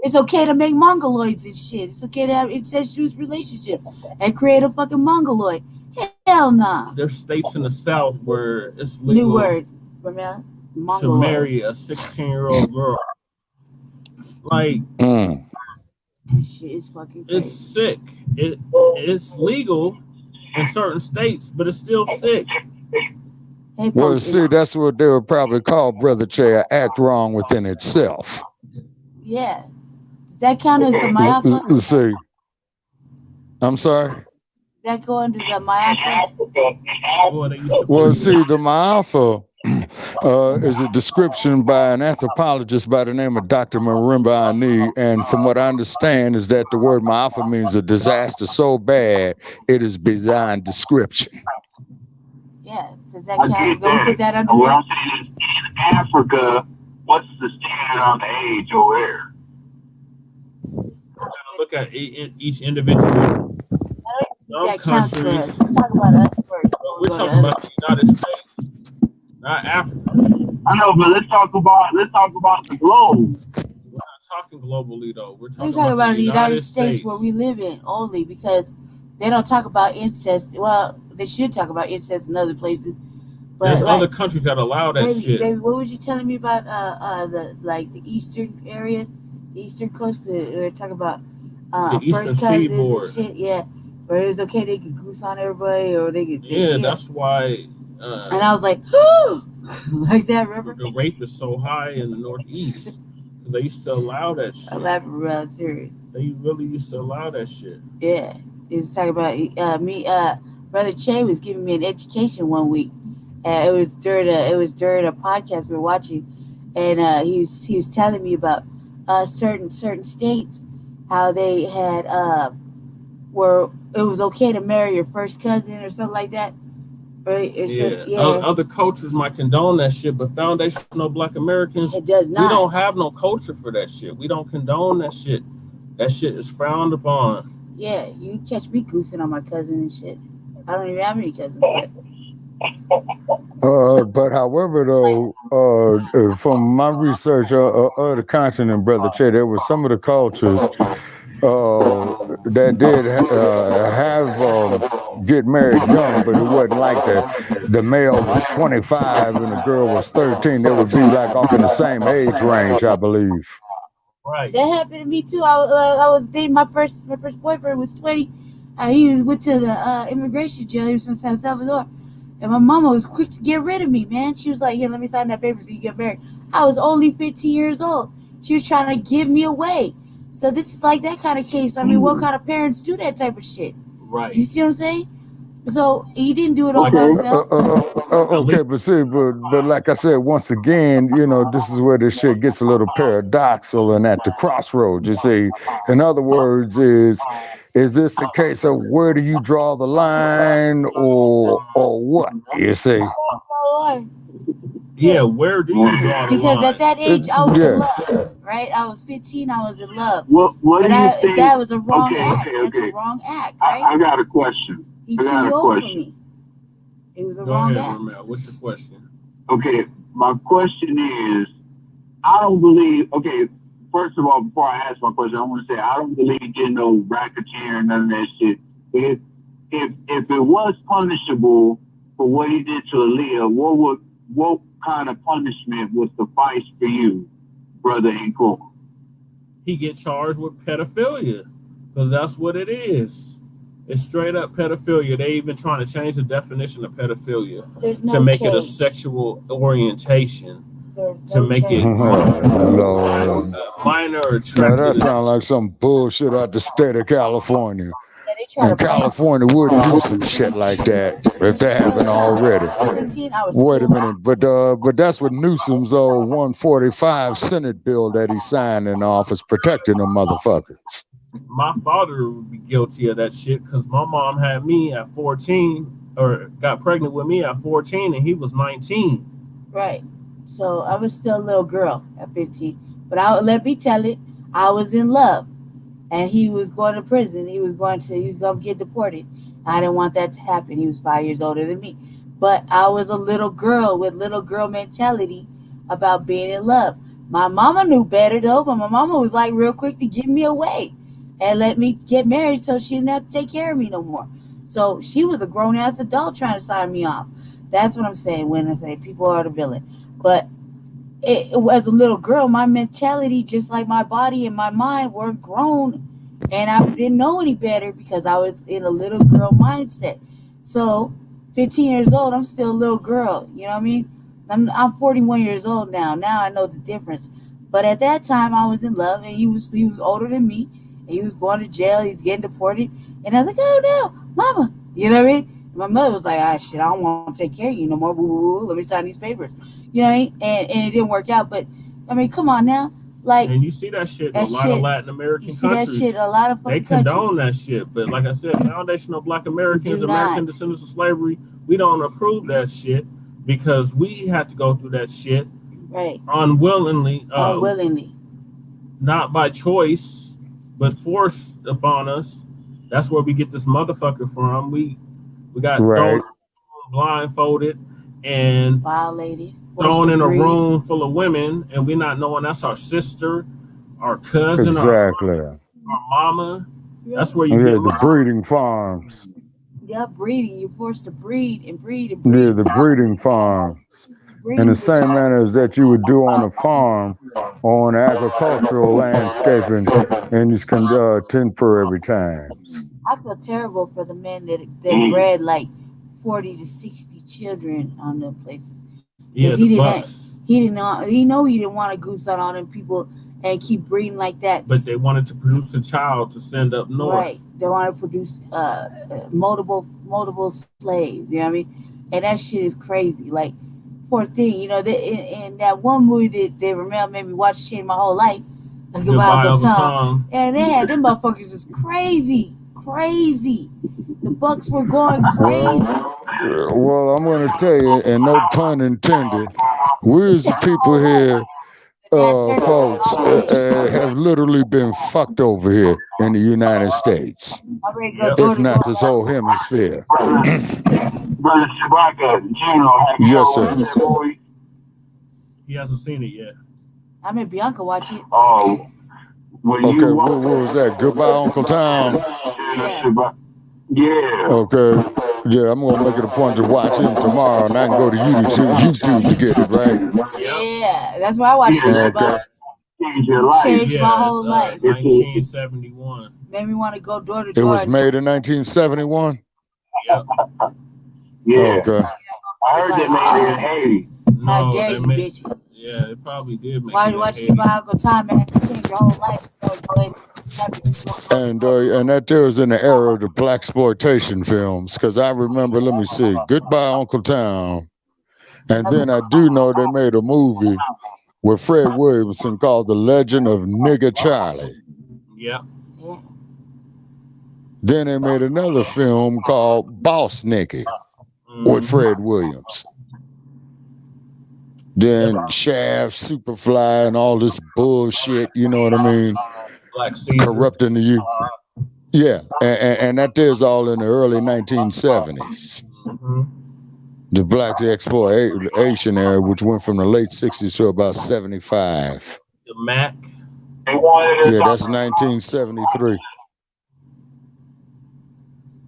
It's okay to make mongoloids and shit. It's okay to have incestuous relationships and create a fucking mongoloid. Hell nah. There's states in the South where it's legal new word, to marry a 16-year-old girl. Like, shit is fucking crazy. It's sick. It's legal in certain states, but it's still sick. Well, see, that's what they would probably call, Brother Che, act wrong within itself. Yeah. Does that count as the Mayafa? See. I'm sorry? Does that go under the Mayafa? Well, see, the Mayafa is a description by an anthropologist by the name of Dr. Marimba Ani, and from what I understand is that the word Ma'afa means a disaster so bad it is beyond description. Yeah, does that count? Go put that under what I'm saying is, in Africa, what's the standard on the age over there? Look at each individual. Some countries. We're talking about the United States. Not Africa. I know, but let's talk about the globe. We're not talking globally though. We're talking about the United States where we live in only, because they don't talk about incest. Well, they should talk about incest in other places. But there's other countries that allow that shit. Baby, what was you telling me about the eastern areas, the eastern coast? We're talking about the eastern first cousins seaboard. And shit. Yeah, where it was okay they could goose on everybody, or they could. Yeah, that's why. And I was like, like that, remember? The rape is so high in the Northeast because they used to allow that shit. I'm laughing real serious. They really used to allow that shit. Yeah, he's talking about Brother Che was giving me an education one week. It was during a podcast we were watching, and he was telling me about certain states, how they had where it was okay to marry your first cousin or something like that. Right? Other cultures might condone that shit, but foundational Black Americans, it does not. We don't have no culture for that shit. We don't condone that shit. That shit is frowned upon. Yeah, you can catch me goosing on my cousin and shit. I don't even have any cousins. But But however, though, from my research of the continent, brother Che, there were some of the cultures uh, that did have get married young, but it wasn't like the male was 25 and the girl was 13. They would be like up in the same age range, I believe. Right. That happened to me too. I was dating my first boyfriend was 20. Went to the immigration jail. He was from San Salvador, and my mama was quick to get rid of me. Man, she was like, "Here, let me sign that paper so you get married." I was only 15 years old. She was trying to give me away. So this is like that kind of case. I mean, what kind of parents do that type of shit? You Right. see what I'm saying? So he didn't do it all by Okay. himself. Okay, but see, but like I said, once again, this is where this shit gets a little paradoxical and at the crossroads. You see, in other words, is this a case of where do you draw the line, or what? You see, Yeah, where do you draw the Because at line? that age, I was in yeah, love, right? I was 15, I was in love. What But do you think? that was a wrong Okay, act. okay, That's a okay. wrong act, I right? got a question. He I got too a old for question. me. It was a Go wrong ahead, act. Ramel. What's your question? Okay, my question is, I don't believe. Okay, first of all, before I ask my question, I want to say I don't believe in no racketeering, none of that shit. If it was punishable for what he did to Aaliyah, what kind of punishment would suffice for you, brother in court? He get charged with pedophilia because that's what it is. It's straight up pedophilia. They even trying to change the definition of pedophilia There's to no make it a change. sexual orientation, There's to no make it change. Lord. minor Now that attracted. sounds like some bullshit out the state of California. Yeah, they try to And blame. California would do some shit like that if It's a they small haven't town. already. I was 15. I was Wait a still. minute, but that's what Newsom's 145 Senate bill that he signed in office protecting them motherfuckers. My father would be guilty of that shit because my mom had me at 14 or got pregnant with me at 14 and he was 19. Right. So I was still a little girl at 15. But let me tell it, I was in love. And he was going to prison. He was going to get deported. I didn't want that to happen. He was 5 years older than me. But I was a little girl with little girl mentality about being in love. My mama knew better though, but my mama was like real quick to give me away and let me get married so she didn't have to take care of me no more. So she was a grown ass adult trying to sign me off. That's what I'm saying when I say people are the villain. But as a little girl, my mentality, just like my body and my mind, were grown, and I didn't know any better because I was in a little girl mindset. So, 15 years old, I'm still a little girl. You know what I mean? I'm 41 years old now. Now I know the difference. But at that time, I was in love, and he was older than me, and he was going to jail. He's getting deported, and I was like, oh no, mama. You know what I mean? And my mother was like, ah, shit, I don't want to take care of you no more. Woo, woo, woo. Let me sign these papers. You know what I mean? And it didn't work out. But I mean, come on now, like And you see that shit in a that lot of shit. Latin You American see that shit countries. in a lot of They fucking countries. condone that shit. But like I said, foundational black Americans, Do American not. descendants of slavery, we don't approve that shit because we had to go through that shit Right. unwillingly, Unwillingly. not by choice, but forced upon us. That's where we get this motherfucker from. We got thrown Right. blindfolded and Violated. Forced thrown to in a breed. room full of women, and we not knowing that's our sister, our cousin, Exactly. our mama. Yeah. That's where you Yeah, get the breeding farms. Yeah, breeding. You're forced to breed and breed and Yeah, breed. the breeding farms. In Breeding the for same manner as that you would do on a farm on agricultural landscaping in these temporary times. I feel terrible for the men that bred like 40 to 60 children on them places. Because yeah, the bucks. he know he didn't want to goose on all them people and keep breeding like that. But they wanted to produce a child to send up north. Right. They want to produce multiple slaves. You know what I mean? And that shit is crazy. Like, poor thing. You know, in that one movie that Ramel made me watch, changed my whole life. Like Goodbye, about the Uncle time. Tom. And they had them motherfuckers was crazy. Crazy. The bucks were going crazy. Well, I'm going to tell you, and no pun intended, we as the people here That turn folks have literally been fucked over here in the United States, I'm ready to go Yep. door if to not door. this whole hemisphere. Brother Shabaka, Gino, have you Yes, ever sir. watched that movie? He hasn't seen it yet. I made Bianca watch it. Oh, when you Okay, watch what was that? Goodbye, Uncle Tom. Yeah. Shabaka, yeah. Okay. Yeah, I'm gonna make it a point to watch him tomorrow, and I can go to YouTube to get it, right? Yep. Yeah. That's why I watched Yeah, it, that Okay. Shabbat. changed your life. Changed my Yeah, it's whole life. 1971. Made me want to go door to It door was and made in 1971. Yep. Yeah. Okay. I heard they made it in 80. how No, dare they you, made. bitch. Yeah, they probably did make Why it in watch you 80. get by Uncle Tom, man? Change your whole life. Go ahead. And that there was in the era of the black exploitation films, because I remember. Let me see, Goodbye, Uncle Tom, and then I do know they made a movie with Fred Williamson called The Legend of Nigger Charlie. Yep. Yeah. Then they made another film called Boss Nicky with Mhm. Fred Williams. Then Shaft, Superfly, and all this bullshit. You know what I mean? Black Caesar. Corrupting the youth. Yeah, and that there's all in the early 1970s. Mhm. The black exploitation era, which went from the late 60s to about 75. The Mac. They wanted us Yeah, that's on 1973.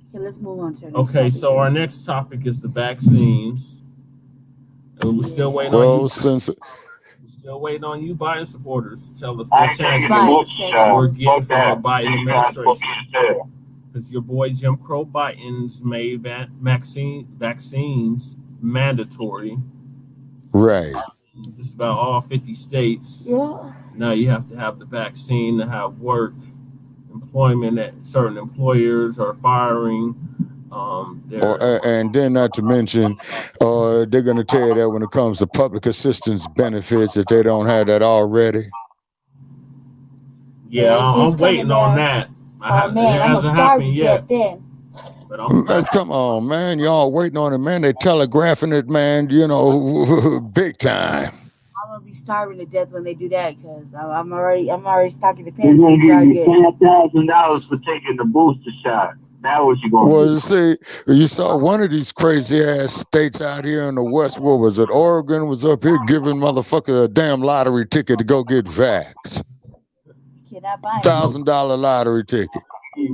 Okay, let's move on to our next Okay, topic. so our next topic is the vaccines. And we're still waiting on Well, you. since We're still waiting on you Biden supporters to tell us what I ain't taking the tangibles booster Biden shot. we're getting Fuck from our that. Biden These guys supposed to administration. be in jail. Because your boy Jim Crow Biden's made vaccines mandatory. right. Just about all 50 states. Yeah. Now you have to have the vaccine to have work, employment that certain employers are firing. And then not to mention, they're going to tell you that when it comes to public assistance benefits, that they don't have that already. Yeah, It's I'm waiting coming on there. that. Oh It man, I'm gonna hasn't starve happened to yet, death then. but I'm stuck. Come on, man. Y'all waiting on it, man. They telegraphing it, man, you know, big time. I'm gonna be starving to death when they do that because I'm already stocking the They're pantry gonna with give dry you goods. $5,000 for taking the booster shot. Now what you gonna Well, do? you see, you saw one of these crazy ass states out here in the West. What was it? Oregon was up here giving motherfucker a damn lottery ticket to go get vaxxed. You cannot buy me. $1,000 lottery ticket.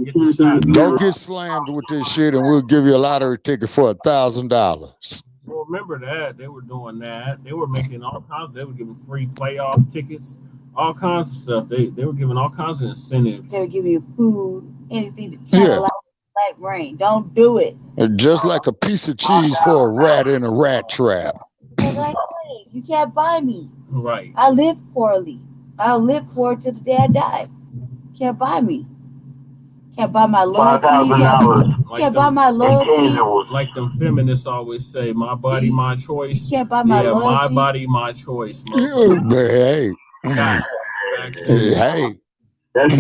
Get the shot. Go get slammed with this shit, and we'll give you a lottery ticket for $1,000. Well, remember that they were doing that. They were making all kinds. They were giving free playoff tickets, all kinds of stuff. They were giving all kinds of incentives. They were giving you food, anything to Yeah, tantalize the black brain. Don't do it. just like a piece of cheese for a rat in a rat trap. Exactly. You can't buy me. Right. I live poorly. I'll live poor till the day I die. Can't buy me. Can't buy my loyalty. $5,000 Like Can't buy them, my in loyalty. tangibles. like them feminists always say, "My body, my choice." Can't buy my Yeah, my loyalty. body, my choice. Yeah, Motherfucker. but hey, Vaccine. hey, That's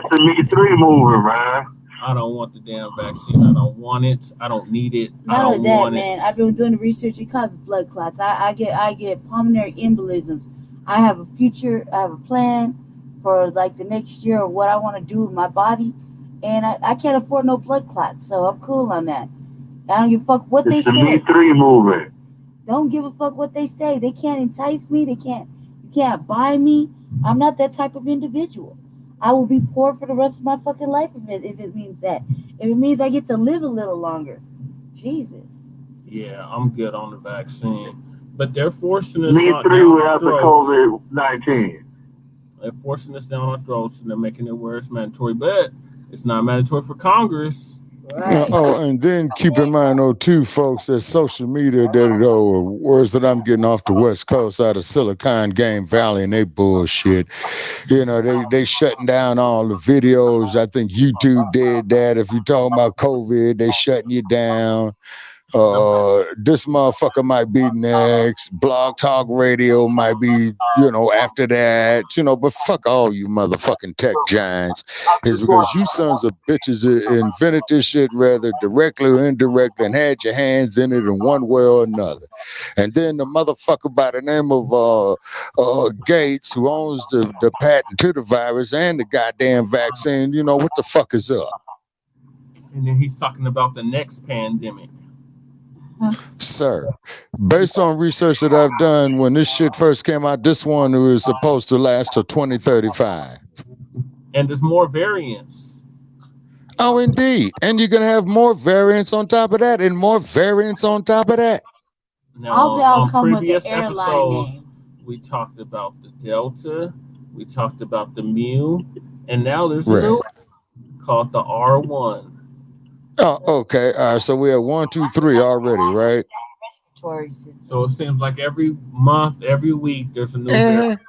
the Me 3 movement, man. I don't want the damn vaccine. I don't want it. I don't need it. I Not only don't that, want man. it. I've been doing the research. It causes blood clots. I get pulmonary embolisms. I have a future. I have a plan for like the next year of what I want to do with my body, and I can't afford no blood clots. So I'm cool on that. I don't give a fuck what they It's the Me say. 3 movement. Don't give a fuck what they say. They can't entice me. You can't buy me. I'm not that type of individual. I will be poor for the rest of my fucking life if it means that. If it means I get to live a little longer. Jesus. Yeah, I'm good on the vaccine. But they're forcing us Me down 3 our without the throats. COVID-19. They're forcing us down our throats and they're making it where it's mandatory. But it's not mandatory for Congress. Right. oh, and then keep in mind, though, too, folks, that social media, words that I'm getting off the West Coast out of Silicon Game Valley and they bullshit. You know, they shutting down all the videos. I think YouTube did that. If you're talking about COVID, they shutting you down. This motherfucker might be next. Blog Talk Radio might be, after that. But fuck all you motherfucking tech giants. Is because you sons of bitches invented this shit rather directly or indirectly and had your hands in it in one way or another. And then the motherfucker by the name of Gates, who owns the patent to the virus and the goddamn vaccine, what the fuck is up? And then he's talking about the next pandemic. Sir, based on research that I've done, when this shit first came out, this one was supposed to last till 2035. And there's more variants. Oh, indeed. And you're going to have more variants on top of that and more variants on top of that. Now, on previous episodes, we talked about the Delta, we talked about the Mu, and now there's a new one called the R1. Oh, okay. All right. So we have 1, 2, 3 already, right? So it seems like every month, every week, there's a new variant.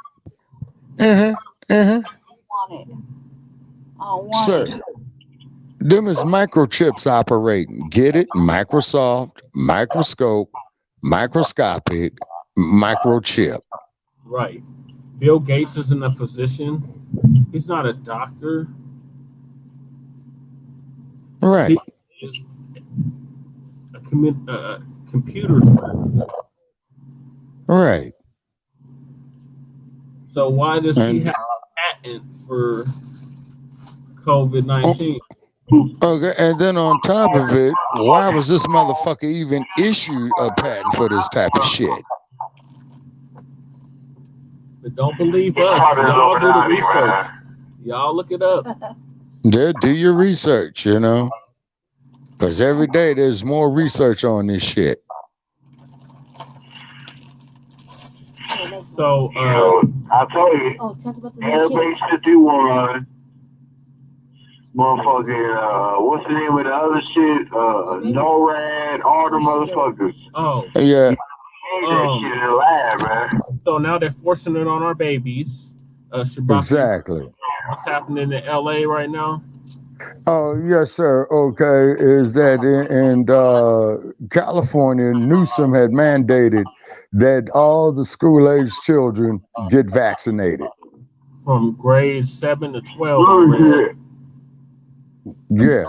Sir, them is microchips operating. Get it? Microsoft, microscope, microscopic, microchip. Right. Bill Gates isn't a physician. He's not a doctor. Right. He is a computer specialist. Right. So why does he have a patent for COVID-19? Okay, and then on top of it, why was this motherfucker even issued a patent for this type of shit? But don't believe us. Y'all do the research. Y'all look it up. Yeah, do your research, because every day there's more research on this shit. So, I told you, everybody should do one. Motherfucking, what's the name of the other shit? NORAD, all the motherfuckers. Oh. Yeah. That shit in the lab, man. So now they're forcing it on our babies. Exactly. What's happening in LA right now? Oh, yes, sir. Okay. Is that in California, Newsom had mandated that all the school-age children get vaccinated. From grades 7 to 12. Yeah.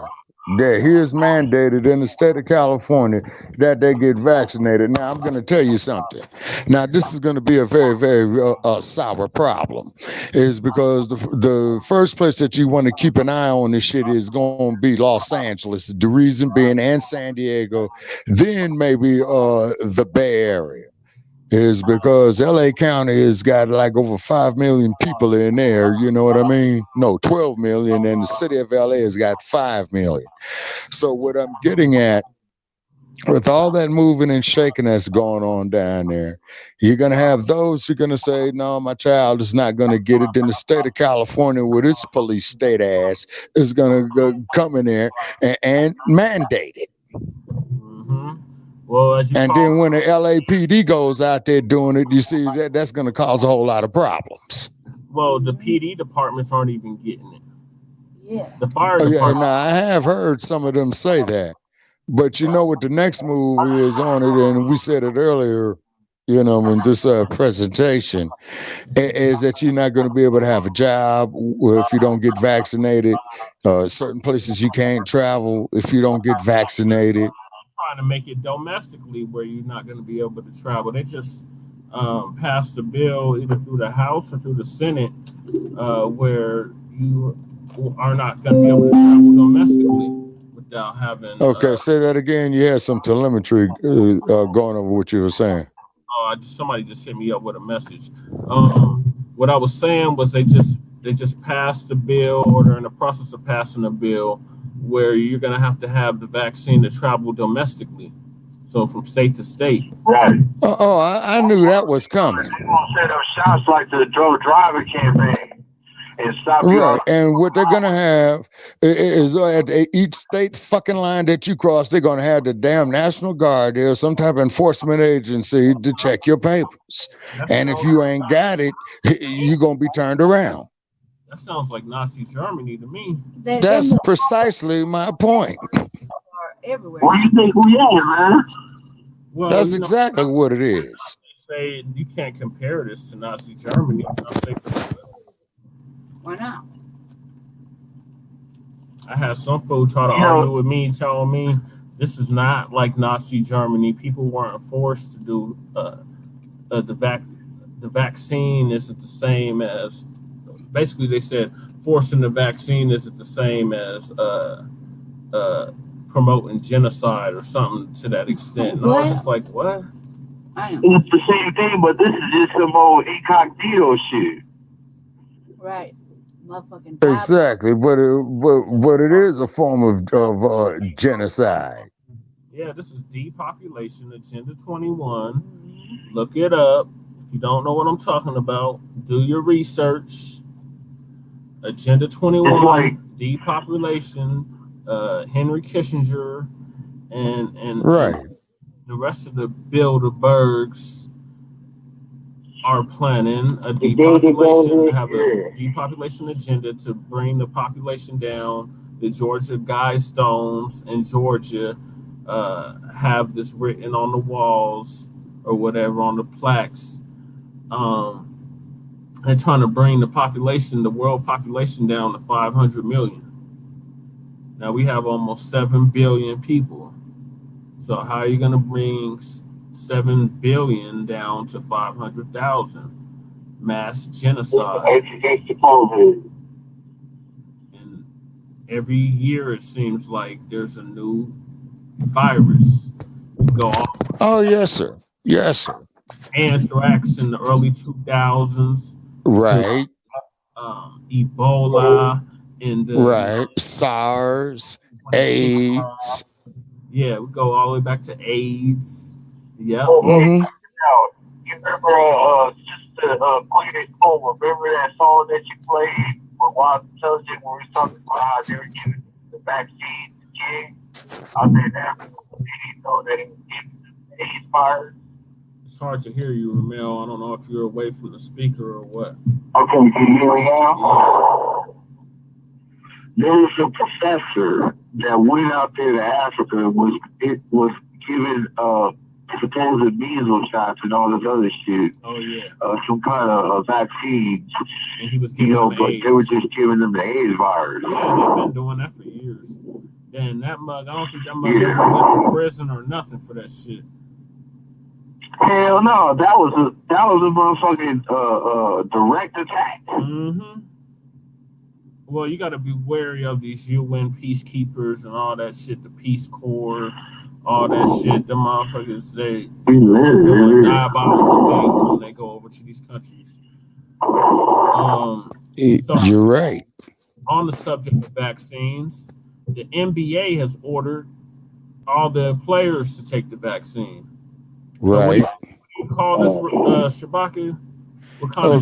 Yeah, he is mandated in the state of California that they get vaccinated. Now, I'm going to tell you something. Now, this is going to be a very, very sour problem, is because the first place that you want to keep an eye on this shit is going to be Los Angeles. The reason being, and San Diego, then maybe the Bay Area. Is because LA County has got like over 5 million people in there, you know what I mean? No, 12 million, and the city of LA has got 5 million. So what I'm getting at, with all that moving and shaking that's going on down there, you're going to have those who are going to say, no, my child is not going to get it. Then the state of California, with its police state ass, is going to come in there and mandate it. Well, and then when the LAPD goes out there doing it, you see that's going to cause a whole lot of problems. Well, the PD departments aren't even getting it. Yeah. The fire department. Yeah, now I have heard some of them say that. But you know what the next move is on it, and we said it earlier, in this presentation, is that you're not going to be able to have a job if you don't get vaccinated. Certain places you can't travel if you don't get vaccinated. Trying to make it domestically where you're not going to be able to travel. They just passed a bill either through the House or through the Senate where you are not going to be able to travel domestically without having. Okay, say that again. You had some telemetry going over what you were saying. Somebody just hit me up with a message. What I was saying was they just passed a bill, or they're in the process of passing a bill where you're going to have the vaccine to travel domestically. So from state to state. Right. I knew that was coming. They're going to set up shots like the drug driver campaign and stop you. Right. And what they're going to have is at each state fucking line that you cross, they're going to have the damn National Guard there, some type of enforcement agency to check your papers. And if you ain't got it, you're going to be turned around. That sounds like Nazi Germany to me. That's precisely my point. everywhere Where now. you think we at, man? Well, That's exactly what it is. say you can't compare this to Nazi Germany. I'll say Why not? I had some fool try to You argue know, with me, telling me this is not like Nazi Germany. People weren't forced to do the vaccine isn't the same as. Basically, they said forcing the vaccine isn't the same as uh, promoting genocide or something to that extent. And I was just like, what? I am. it's the same thing, but this is just some old incognito shit. Right. Motherfucking Bible. Exactly, but it is a form of genocide. Yeah, this is Depopulation Agenda 21. Look it up. If you don't know what I'm talking about, do your research. Agenda It's 21, like depopulation, Henry Kissinger, and Right. the rest of the Bilderbergs are planning a depopulation agenda to bring the population down. The Georgia Guidestones in Georgia have this written on the walls or whatever on the plaques. They're trying to bring the world population down to 500 million. Now we have almost 7 billion people. So how are you going to bring 7 billion down to 500,000? Mass genocide. And every year it seems like there's a new virus. We go off Oh yes, sir. Yes, sir. anthrax in the early 2000s to Right. Ebola in the Right. SARS, 22. AIDS. Yeah, we go all the way back to AIDS. Yep. Mm-hmm. You remember Sister Queen Cole, remember that song that you played with Wild Intelligent when we was talking about how they were giving the vaccine to kids out there in Africa? You know, that it was giving them AIDS virus. It's hard to hear you, Ramel. I don't know if you're away from the speaker or what. Okay, can you hear me now? There was a professor that went out there to Africa and was giving supposed measles shots and all this other shit. Oh yeah. Some kind of vaccine. And he was giving them but AIDS. they were just giving them the AIDS virus. Yeah, they've been doing that for years. And that mug, I don't think that mug ever went to prison or nothing for that shit. Hell no, that was a motherfucking direct attack. Mm-hmm. Well, you got to be wary of these UN peacekeepers and all that shit, the Peace Corps, all that shit. The motherfuckers, they doing diabolical things when they go over to these countries. So You're right. on the subject of vaccines, the NBA has ordered all the players to take the vaccine. So Right. what do you call this, Shabaka? What kind of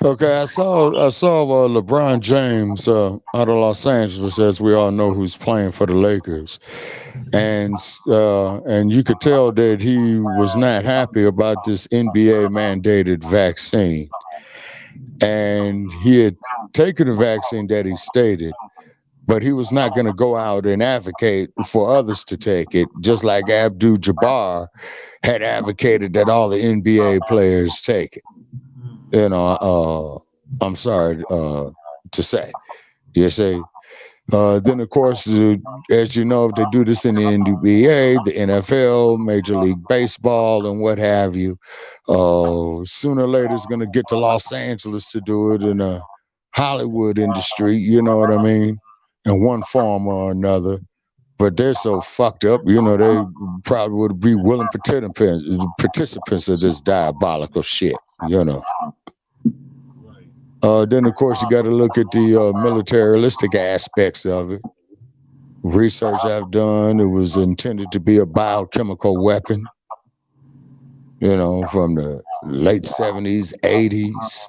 Okay. I saw LeBron James out of Los Angeles, as we all know, who's playing for the Lakers, and you could tell that he was not happy about this NBA mandated vaccine, and he had taken the vaccine that he stated, but he was not going to go out and advocate for others to take it, just like Abdul-Jabbar had advocated that all the NBA players take it. You know, I'm sorry to say. You say. Then, of course, as you know, if they do this in the NBA, the NFL, Major League Baseball, and what have you, sooner or later it's going to get to Los Angeles to do it in the Hollywood industry, you know what I mean, in one form or another. But they're so fucked up, you know, they probably would be willing participants of this diabolical shit, you know. Then, of course, you got to look at the militaristic aspects of it. Research I've done, it was intended to be a biochemical weapon, you know, from the late 70s, 80s.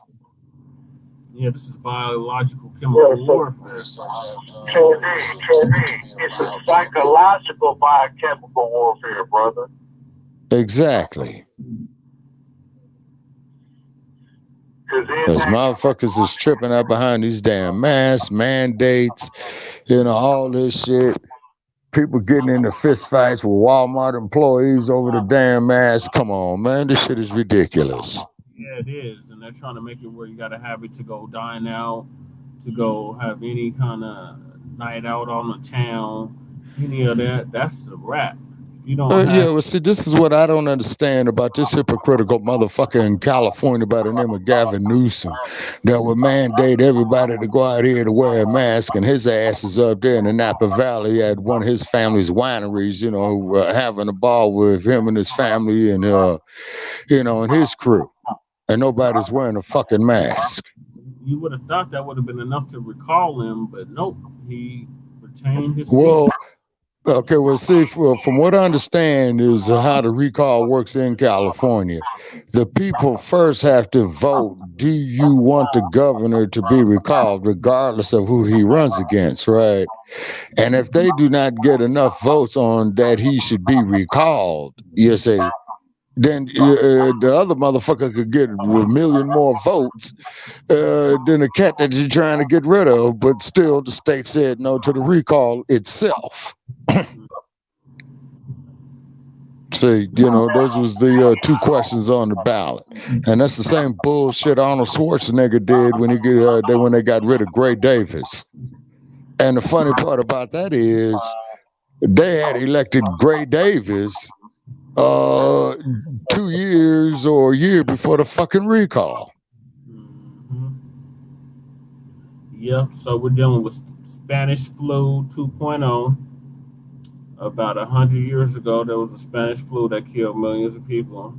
Yeah, this is biological chemical warfare. It's a psychological biochemical warfare, brother. Exactly. Because motherfuckers is tripping out behind these damn masks, mandates, all this shit. People getting into fist fights with Walmart employees over the damn mask. Come on, man. This shit is ridiculous. Yeah, it is. And they're trying to make it where you got to have it to go dine out, to go have any kind of night out on the town, any of that. That's a wrap. If you don't have. Yeah, well, see, this is what I don't understand about this hypocritical motherfucker in California by the name of Gavin Newsom that would mandate everybody to go out here to wear a mask, and his ass is up there in the Napa Valley at one of his family's wineries, having a ball with him and his family and, and his crew. And nobody's wearing a fucking mask. You would have thought that would have been enough to recall him, but nope. He retained his seat. Well, okay, well, see, from what I understand is how the recall works in California. The people first have to vote, do you want the governor to be recalled, regardless of who he runs against, right? And if they do not get enough votes on that he should be recalled, you say, then the other motherfucker could get a million more votes than the cat that you're trying to get rid of, but still the state said no to the recall itself. See, those was the two questions on the ballot, and that's the same bullshit Arnold Schwarzenegger did when they got rid of Gray Davis. And the funny part about that is they had elected Gray Davis 2 years or a year before the fucking recall. Mm-hmm. Yep. So we're dealing with Spanish flu 2.0. About 100 years ago, there was a Spanish flu that killed millions of people.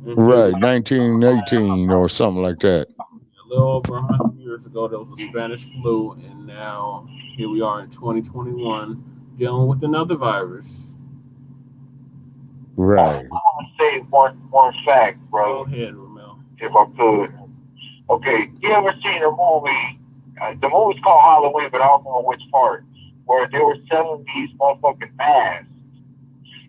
Right, 1918 or something like that. A little over 100 years ago, there was a Spanish flu, and now here we are in 2021 dealing with another virus. Right. I want to say one fact, bro. Go ahead, Ramel. If I could. Okay, you ever seen a movie? The movie's called Halloween, but I don't know which part. Where they were selling these motherfucking masks.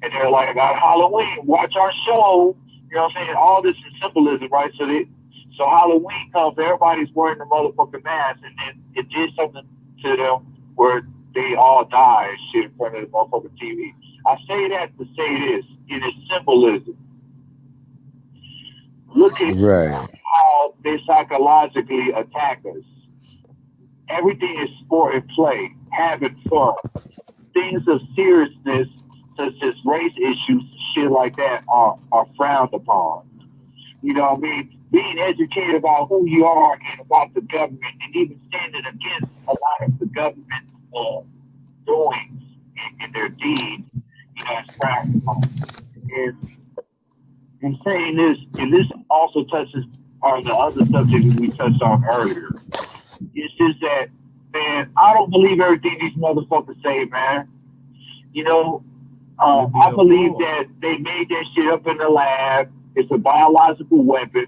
And they're like, about Halloween, watch our show. You know what I'm saying? All this is symbolism, right? So Halloween comes, everybody's wearing the motherfucking mask, and then it did something to them where they all die and shit in front of the motherfucking TV. I say that to say this. It is symbolism. Look at how they psychologically attack us. Everything is sport and play, having fun. Things of seriousness, such as race issues, shit like that, are frowned upon. You know what I mean? Being educated about who you are and about the government, and even standing against a lot of the government doings and their deeds, is frowned upon. And saying this, and this also touches on the other subject that we touched on earlier. It's just that, man, I don't believe everything these motherfuckers say, man. I believe that they made that shit up in the lab. It's a biological weapon.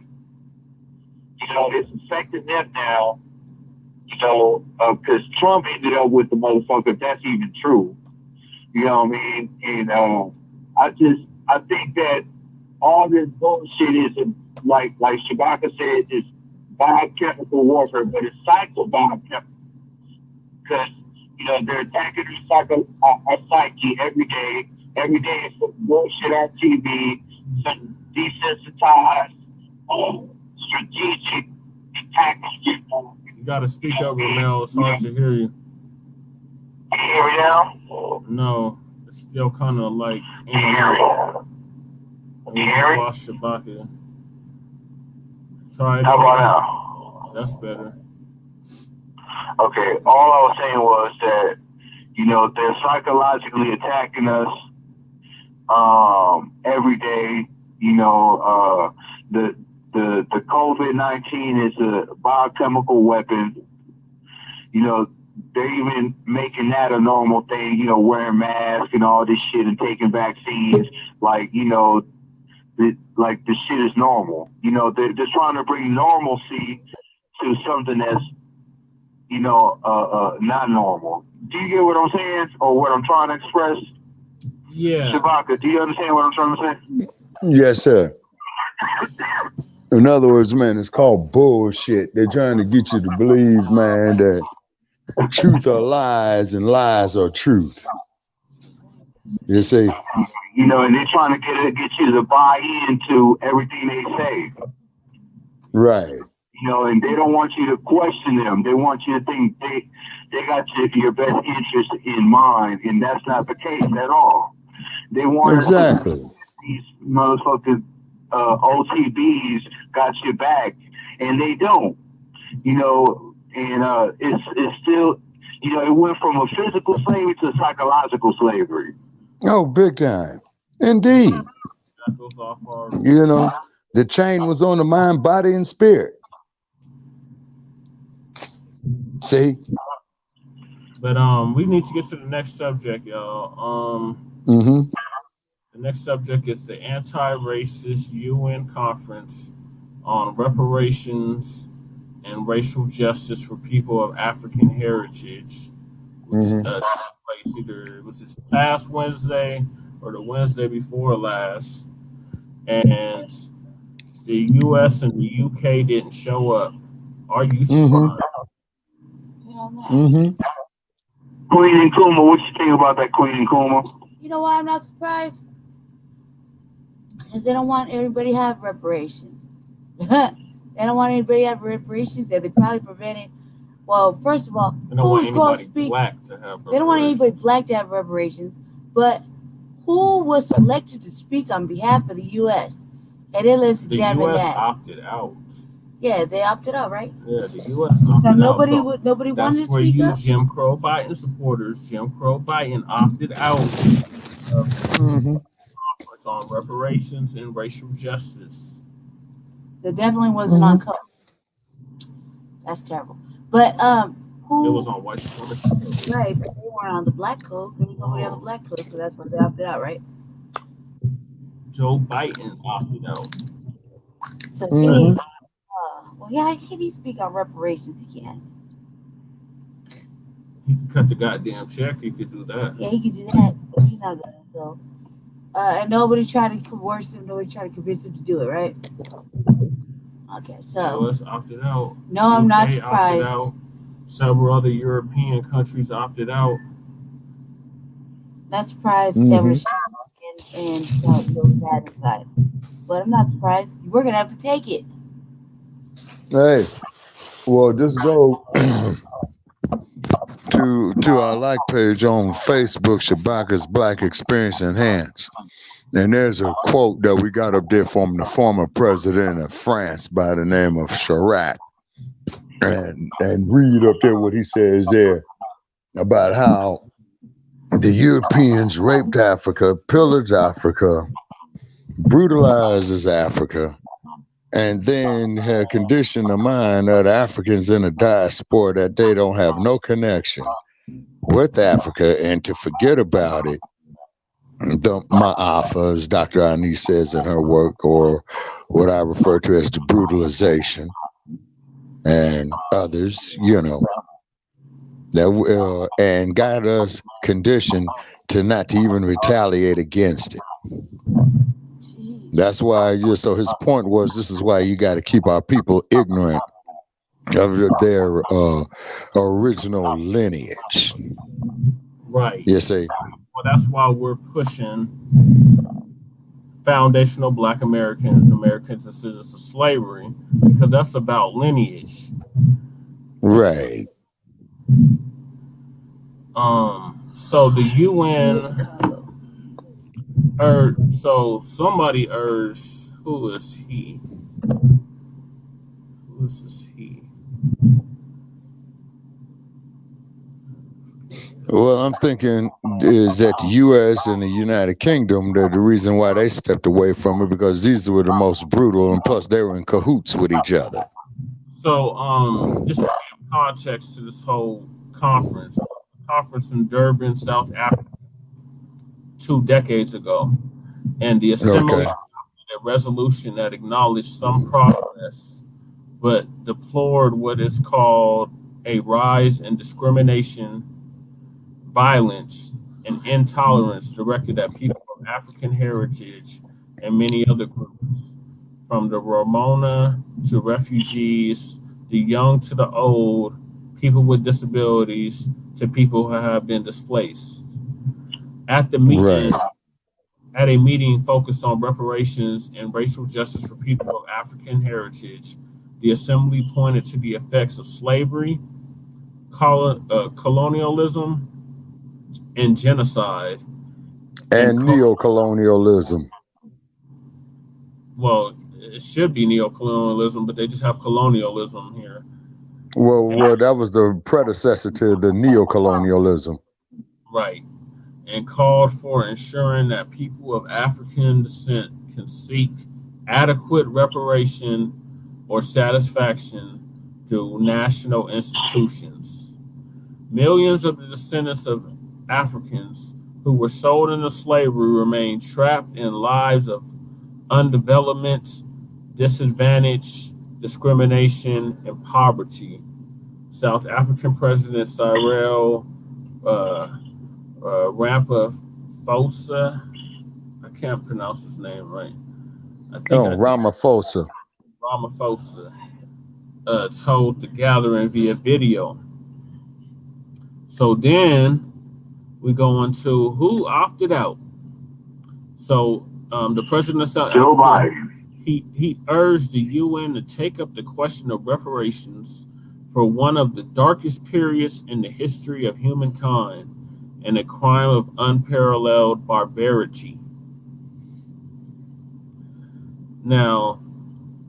It's affecting them now. Because Trump ended up with the motherfucker, if that's even true. You know what I mean? And I think that all this bullshit is, like Shabaka said, is biochemical warfare, but it's psycho-biochemical. Because, they're attacking our psyche every day. Every day it's some bullshit on TV, some desensitized, strategic attacks. You got to speak up, Ramel. It's hard to hear you. Can you hear me now? No, it's still kind of like in and out. Can you hear me? Lost Shabaka. Try it. How about now? That's better. Okay, all I was saying was that, they're psychologically attacking us every day. The COVID-19 is a biochemical weapon. They're even making that a normal thing, wearing masks and all this shit and taking vaccines. Like, the shit is normal. They're trying to bring normalcy to something that's, not normal. Do you get what I'm saying, or what I'm trying to express? Yeah. Shabaka, do you understand what I'm trying to say? Yes, sir. In other words, man, it's called bullshit. They're trying to get you to believe, man, that truth are lies and lies are truth. You see? You know, and they're trying to get you to buy into everything they say. Right. You know, and they don't want you to question them. They want you to think they got your best interest in mind, and that's not the case at all. They want exactly. These motherfuckers, OTBs got your back, and they don't. You know, and it's still, you know, it went from a physical slavery to psychological slavery. Oh, big time. Indeed. That goes off our, You know, the chain was on the mind, body, and spirit. See? but we need to get to the next subject, y'all. Mm-hmm. The next subject is the anti-racist UN conference on reparations and racial justice for people of African heritage, which took place either was this past Wednesday or the Wednesday before last, and the U.S. and the U.K. didn't show up. Are you surprised? Mm-hmm. Queen and Kuma, what you think about that, Queen and Kuma? You know why I'm not surprised? Because they don't want everybody to have reparations. They don't want anybody to have reparations, and they probably prevented. Well, first of all, They don't want anybody black to have reparations. They don't want anybody black to have reparations, but who was selected to speak on behalf of the U.S.? And then let's examine the U.S. that. opted out. Yeah, they opted out, right? Yeah, the U.S. opted out. Nobody So nobody wanted to that's for speak you, up. Jim Crow Biden supporters. Jim Crow Biden opted out of the conference on reparations and racial justice. So definitely wasn't on color. That's terrible. But who? It was on white supremacy. Right, but they weren't on the black code. There was nobody on the black code, so that's why they opted out, right? Joe Biden opted out. So he, well, yeah, can he speak on reparations? He can. He could cut the goddamn check. He could do that. Yeah, he could do that, but he's not gonna. So, and nobody tried to coerce him. Nobody tried to convince him to do it, right? Okay, so U.S. opted out. No, I'm not UK surprised. Opted out. Several other European countries opted out. Not surprised that we're and feel sad inside, but I'm not surprised. We're gonna have to take it. Hey, well, just go to our like page on Facebook, Shabaka's Black Experience Enhanced. And there's a quote that we got up there from the former president of France by the name of Chirac. And read up there what he says there about how the Europeans raped Africa, pillaged Africa, brutalizes Africa, and then had conditioned the mind of the Africans in the diaspora that they don't have no connection with Africa and to forget about it. The Ma'afa, as Dr. Anise says in her work, or what I refer to as the brutalization, and others, you know, that and got us conditioned to not to even retaliate against it. That's why, so his point was, this is why you got to keep our people ignorant of their original lineage. Right. You see? Well, that's why we're pushing foundational Black Americans and citizens of slavery, because that's about lineage. Right. So the UN so somebody urged, who is he? Who is this he? Well, I'm thinking is that the U.S. and the United Kingdom, the reason why they stepped away from it, because these were the most brutal, and plus they were in cahoots with each other. So, just to give context to this whole conference, in Durban, South Africa, 2 decades ago, and the Assembly adopted a resolution that acknowledged some progress, but deplored what is called a rise in discrimination, violence, and intolerance directed at people of African heritage and many other groups from the Ramona to refugees, the young to the old, people with disabilities to people who have been displaced. At the Right. meeting, at a meeting focused on reparations and racial justice for people of African heritage, the assembly pointed to the effects of slavery, colonialism, and genocide. And And neocolonialism. well, it should be neocolonialism, but they just have colonialism here. Well, that was the predecessor to the neocolonialism. Right. And called for ensuring that people of African descent can seek adequate reparation or satisfaction through national institutions. Millions of the descendants of Africans who were sold into slavery remain trapped in lives of undevelopment, disadvantage, discrimination, and poverty. South African President Cyril uh, Ramaphosa, I can't pronounce his name right. I think Oh, I Ramaphosa. Ramaphosa told the gathering via video. So then we go into who opted out. So the president of South Joe Africa, Biden. he urged the UN to take up the question of reparations for one of the darkest periods in the history of humankind and a crime of unparalleled barbarity. Now,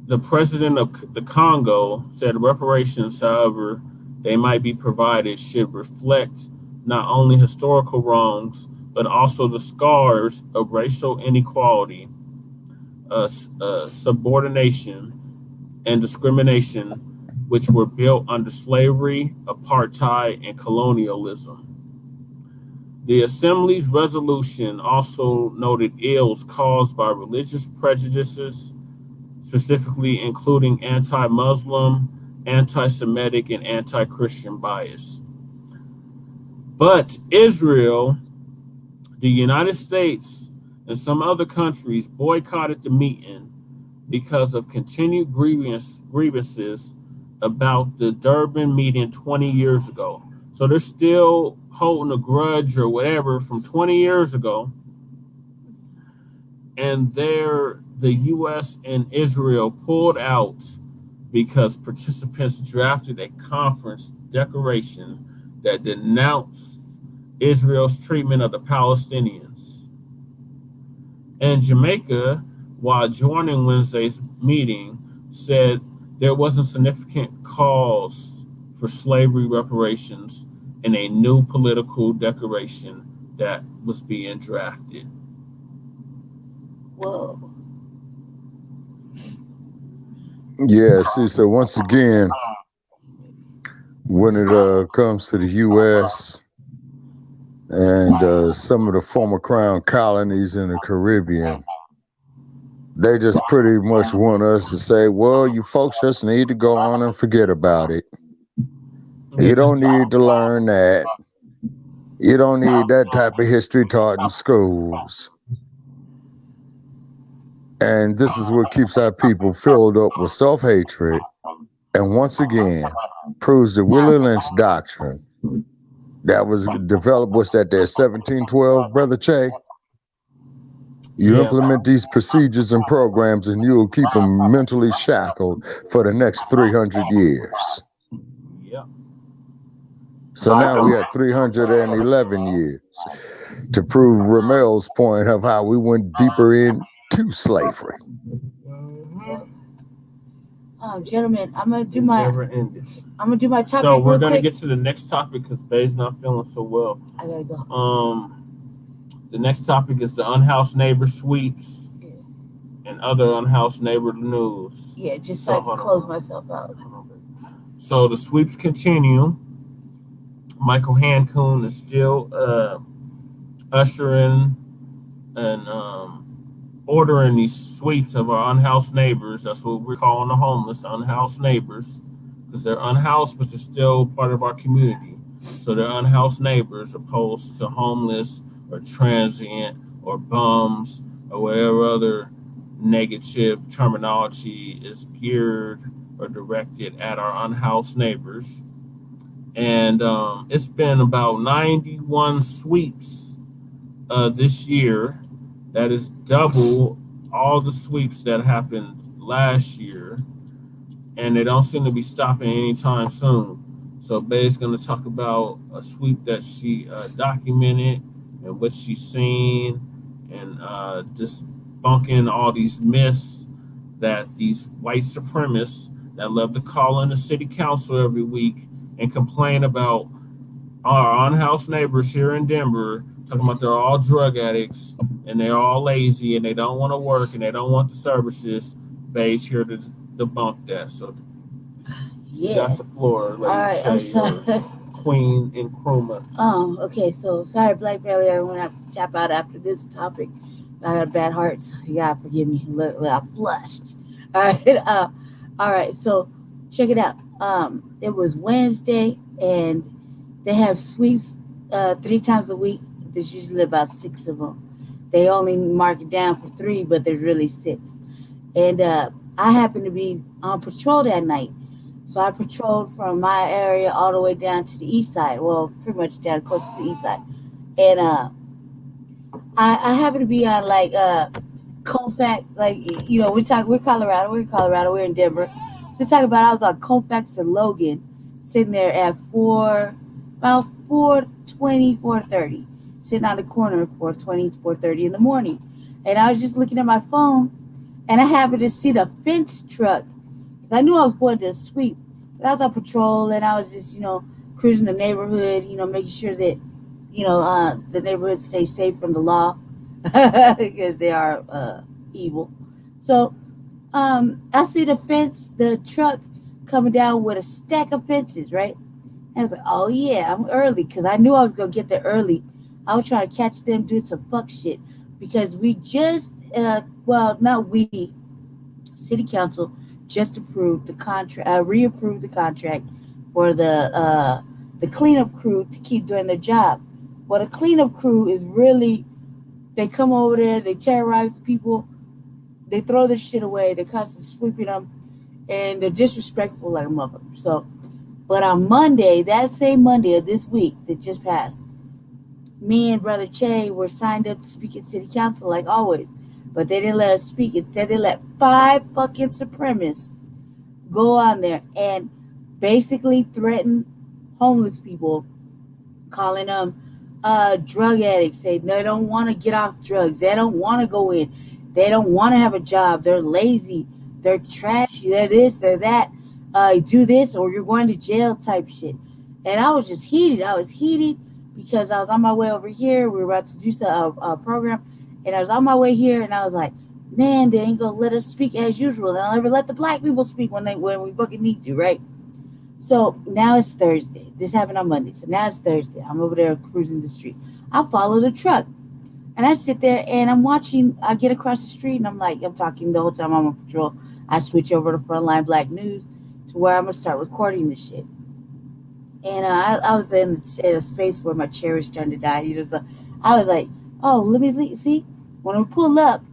the president of the Congo said reparations, however they might be provided, should reflect not only historical wrongs, but also the scars of racial inequality, subordination, and discrimination, which were built under slavery, apartheid, and colonialism. The Assembly's resolution also noted ills caused by religious prejudices, specifically including anti-Muslim, anti-Semitic, and anti-Christian bias. But Israel, the United States, and some other countries boycotted the meeting because of continued grievances about the Durban meeting 20 years ago. So they're still holding a grudge or whatever from 20 years ago. And the U.S. and Israel pulled out because participants drafted a conference declaration that denounced Israel's treatment of the Palestinians. And Jamaica, while joining Wednesday's meeting, said there wasn't significant cause for slavery reparations in a new political declaration that was being drafted. Whoa. Yeah, see, so once again, when it comes to the U.S. and some of the former crown colonies in the Caribbean, they just pretty much want us to say, well, you folks just need to go on and forget about it. You don't need to learn that. You don't need that type of history taught in schools. And this is what keeps our people filled up with self-hatred. And once again, proves the Willie Lynch doctrine that was developed, was that there 1712, Brother Che? You implement these procedures and programs and you'll keep them mentally shackled for the next 300 years. Yeah. So now we at 311 years to prove Ramel's point of how we went deeper into slavery. Gentlemen, I'm gonna do my topic. So we're gonna quick. get to the next topic because Bay's not feeling so well. I gotta go. The next topic is the Unhoused Neighbor Sweeps and other unhoused neighbor news. Yeah, just so I can close myself out. So the sweeps continue. Michael Hancoon is still ushering and ordering these sweeps of our unhoused neighbors. That's what we're calling the homeless, unhoused neighbors, because they're unhoused, but they're still part of our community. So they're unhoused neighbors opposed to homeless or transient or bums or whatever other negative terminology is geared or directed at our unhoused neighbors. And it's been about 91 sweeps this year. That is double all the sweeps that happened last year. And they don't seem to be stopping anytime soon. So Bay's going to talk about a sweep that she documented and what she's seen, and debunking all these myths that these white supremacists that love to call in the city council every week and complain about our unhoused neighbors here in Denver, talking about they're all drug addicts and they're all lazy and they don't want to work and they don't want the services. Bay's here to debunk that. So you got the floor, All right, I'm sorry. Queen and Chroma. Okay, so sorry, Black Family. I'm gonna have to tap out after this topic. I got bad heart, so you gotta forgive me. Look, I flushed. All right, all right. So check it out. It was Wednesday, and they have sweeps 3 times a week. There's usually about 6 of them. They only mark it down for 3, but there's really 6. And I happened to be on patrol that night. So I patrolled from my area all the way down to the east side. Well, pretty much down close to the east side. And I happened to be on like Colfax, like, you know, we're Colorado, we're in Denver. So talking about I was on Colfax and Logan, sitting there at about 4:20, 4:30, sitting on the corner at 4:20, 4:30 in the morning. And I was just looking at my phone, and I happened to see the fence truck. I knew I was going to sweep, but I was on patrol, and I was just, you know, cruising the neighborhood, you know, making sure that, you know, the neighborhood stays safe from the law because they are evil. So I see the truck coming down with a stack of fences, right? And I was like, oh yeah, I'm early, because I knew I was going to get there early. I was trying to catch them doing some fuck shit, because we just, well, not we, City Council just approved the contract, reapproved the contract for the cleanup crew to keep doing their job. Well, the cleanup crew is really, they come over there, they terrorize the people, they throw their shit away, they're constantly sweeping them, and they're disrespectful like a mother. So, but on Monday, that same Monday of this week that just passed, me and Brother Che were signed up to speak at City Council like always. But they didn't let us speak. Instead, they let 5 fucking supremacists go on there and basically threaten homeless people, calling them drug addicts. Say they don't want to get off drugs. They don't want to go in. They don't want to have a job. They're lazy. They're trashy. They're this. They're that. Do this or you're going to jail type shit. And I was just heated. I was heated because I was on my way over here. We were about to do a program. And I was on my way here, and I was like, man, they ain't gonna let us speak as usual. They'll never let the black people speak when we fucking need to, right? So now it's Thursday. This happened on Monday. So now it's Thursday. I'm over there cruising the street. I follow the truck, and I sit there, and I'm watching. I get across the street, and I'm talking the whole time I'm on patrol. I switch over to Frontline Black News to where I'm gonna start recording this shit. And I was in a space where my chair was starting to die. You know, so I was like, oh, let me see. When we pull up,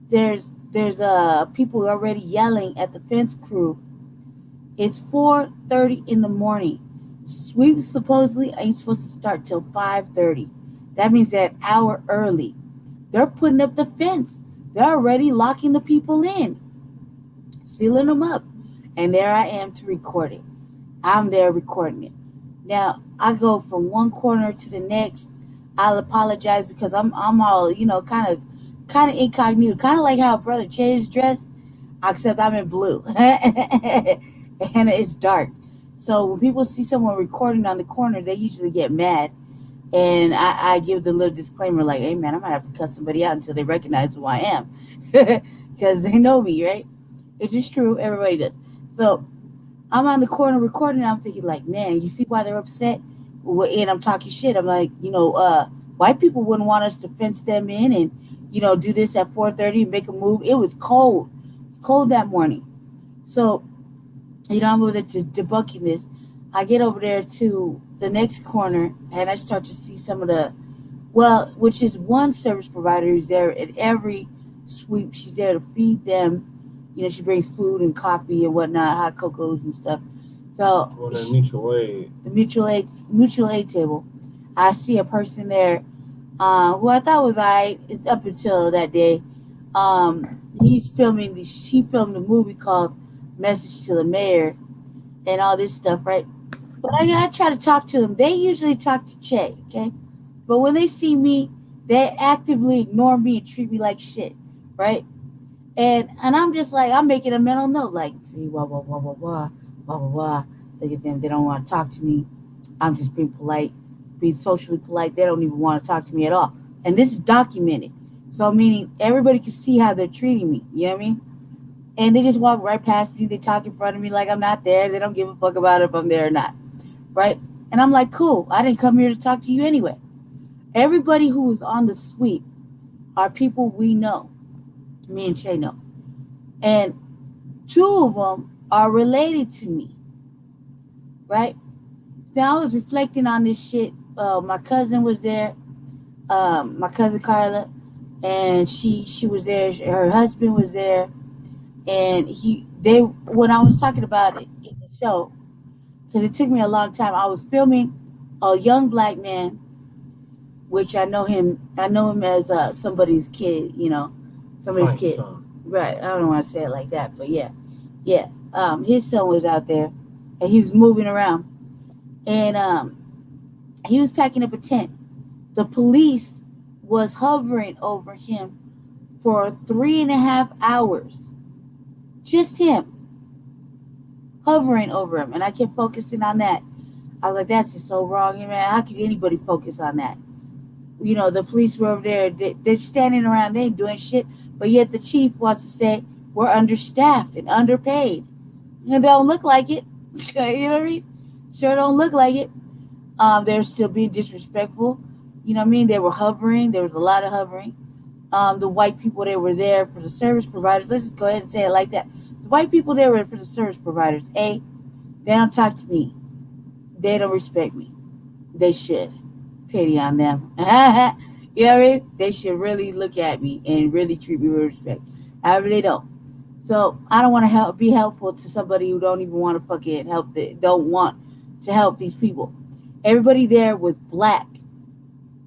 there's people already yelling at the fence crew. It's 4:30 in the morning. Sweeps supposedly ain't supposed to start till 5:30. That means they're an hour early. They're putting up the fence. They're already locking the people in, sealing them up. And there I am to record it. I'm there recording it. Now, I go from one corner to the next. I'll apologize because I'm all, you know, kind of incognito, kind of like how Brother Che is dressed, except I'm in blue and it's dark. So when people see someone recording on the corner, they usually get mad, and I give the little disclaimer like, hey man, I might have to cut somebody out until they recognize who I am, because they know me, right? It's just true. Everybody does. So I'm on the corner recording, and I'm thinking like, man, you see why they're upset? And I'm talking shit. I'm like, you know, white people wouldn't want us to fence them in and, you know, do this at 4:30 and make a move. It was cold. It's cold that morning. So, you know, I'm over there to debunking this. I get over there to the next corner, and I start to see some of the, well, which is one service provider who's there at every sweep. She's there to feed them. She brings food and coffee and whatnot, hot cocos and stuff. So Or that mutual aid. the mutual aid table. I see a person there who I thought was it's up until that day. He filmed a movie called Message to the Mayor and all this stuff, right? But I try to talk to them. They usually talk to Che, okay? But when they see me, they actively ignore me and treat me like shit, right? And I'm just like, I'm making a mental note, like, see, wah, wah, wah, wah, wah, wah, wah, wah. Look at them. They don't want to talk to me. I'm just being polite, being socially polite. They don't even want to talk to me at all. And this is documented. So, meaning everybody can see how they're treating me. You know what I mean? And they just walk right past me. They talk in front of me like I'm not there. They don't give a fuck about if I'm there or not. Right? And I'm like, cool. I didn't come here to talk to you anyway. Everybody who is on the sweep are people we know. Me and Che know. And 2 of them are related to me. Right? Now I was reflecting on this shit. My cousin was there. My cousin Carla. And she was there. Her husband was there. And when I was talking about it in the show, because it took me a long time, I was filming a young black man, which I know him as somebody's kid, somebody's kid. Son. Right. I don't want to say it like that, but yeah. His son was out there, and he was moving around, and he was packing up a tent. The police was hovering over him for 3.5 hours. Just him hovering over him, and I kept focusing on that. I was like, that's just so wrong, man. How could anybody focus on that? The police were over there. They're standing around. They ain't doing shit. But yet the chief wants to say we're understaffed and underpaid. They don't look like it. You know what I mean? Sure don't look like it. They're still being disrespectful. You know what I mean? They were hovering. There was a lot of hovering. The white people, they were there for the service providers. Let's just go ahead and say it like that. The white people, they were for the service providers. They don't talk to me. They don't respect me. They should. Pity on them. You know what I mean? They should really look at me and really treat me with respect. However, they don't. So I don't want to be helpful to somebody who don't even want to fucking help. Don't want to help these people. Everybody there was black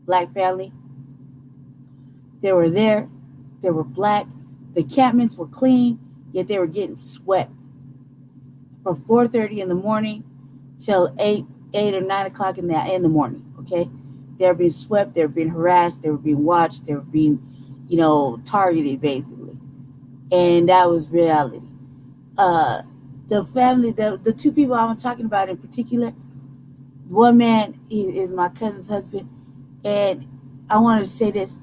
family. They were there. They were black. The encampments were clean, yet they were getting swept from 4:30 in the morning till 8 or 9 o'clock in the morning. Okay, they were being swept. They were being harassed. They were being watched. They were being, targeted basically, and that was reality. The family, the 2 people I'm talking about in particular, one man is my cousin's husband, and I wanted to say this.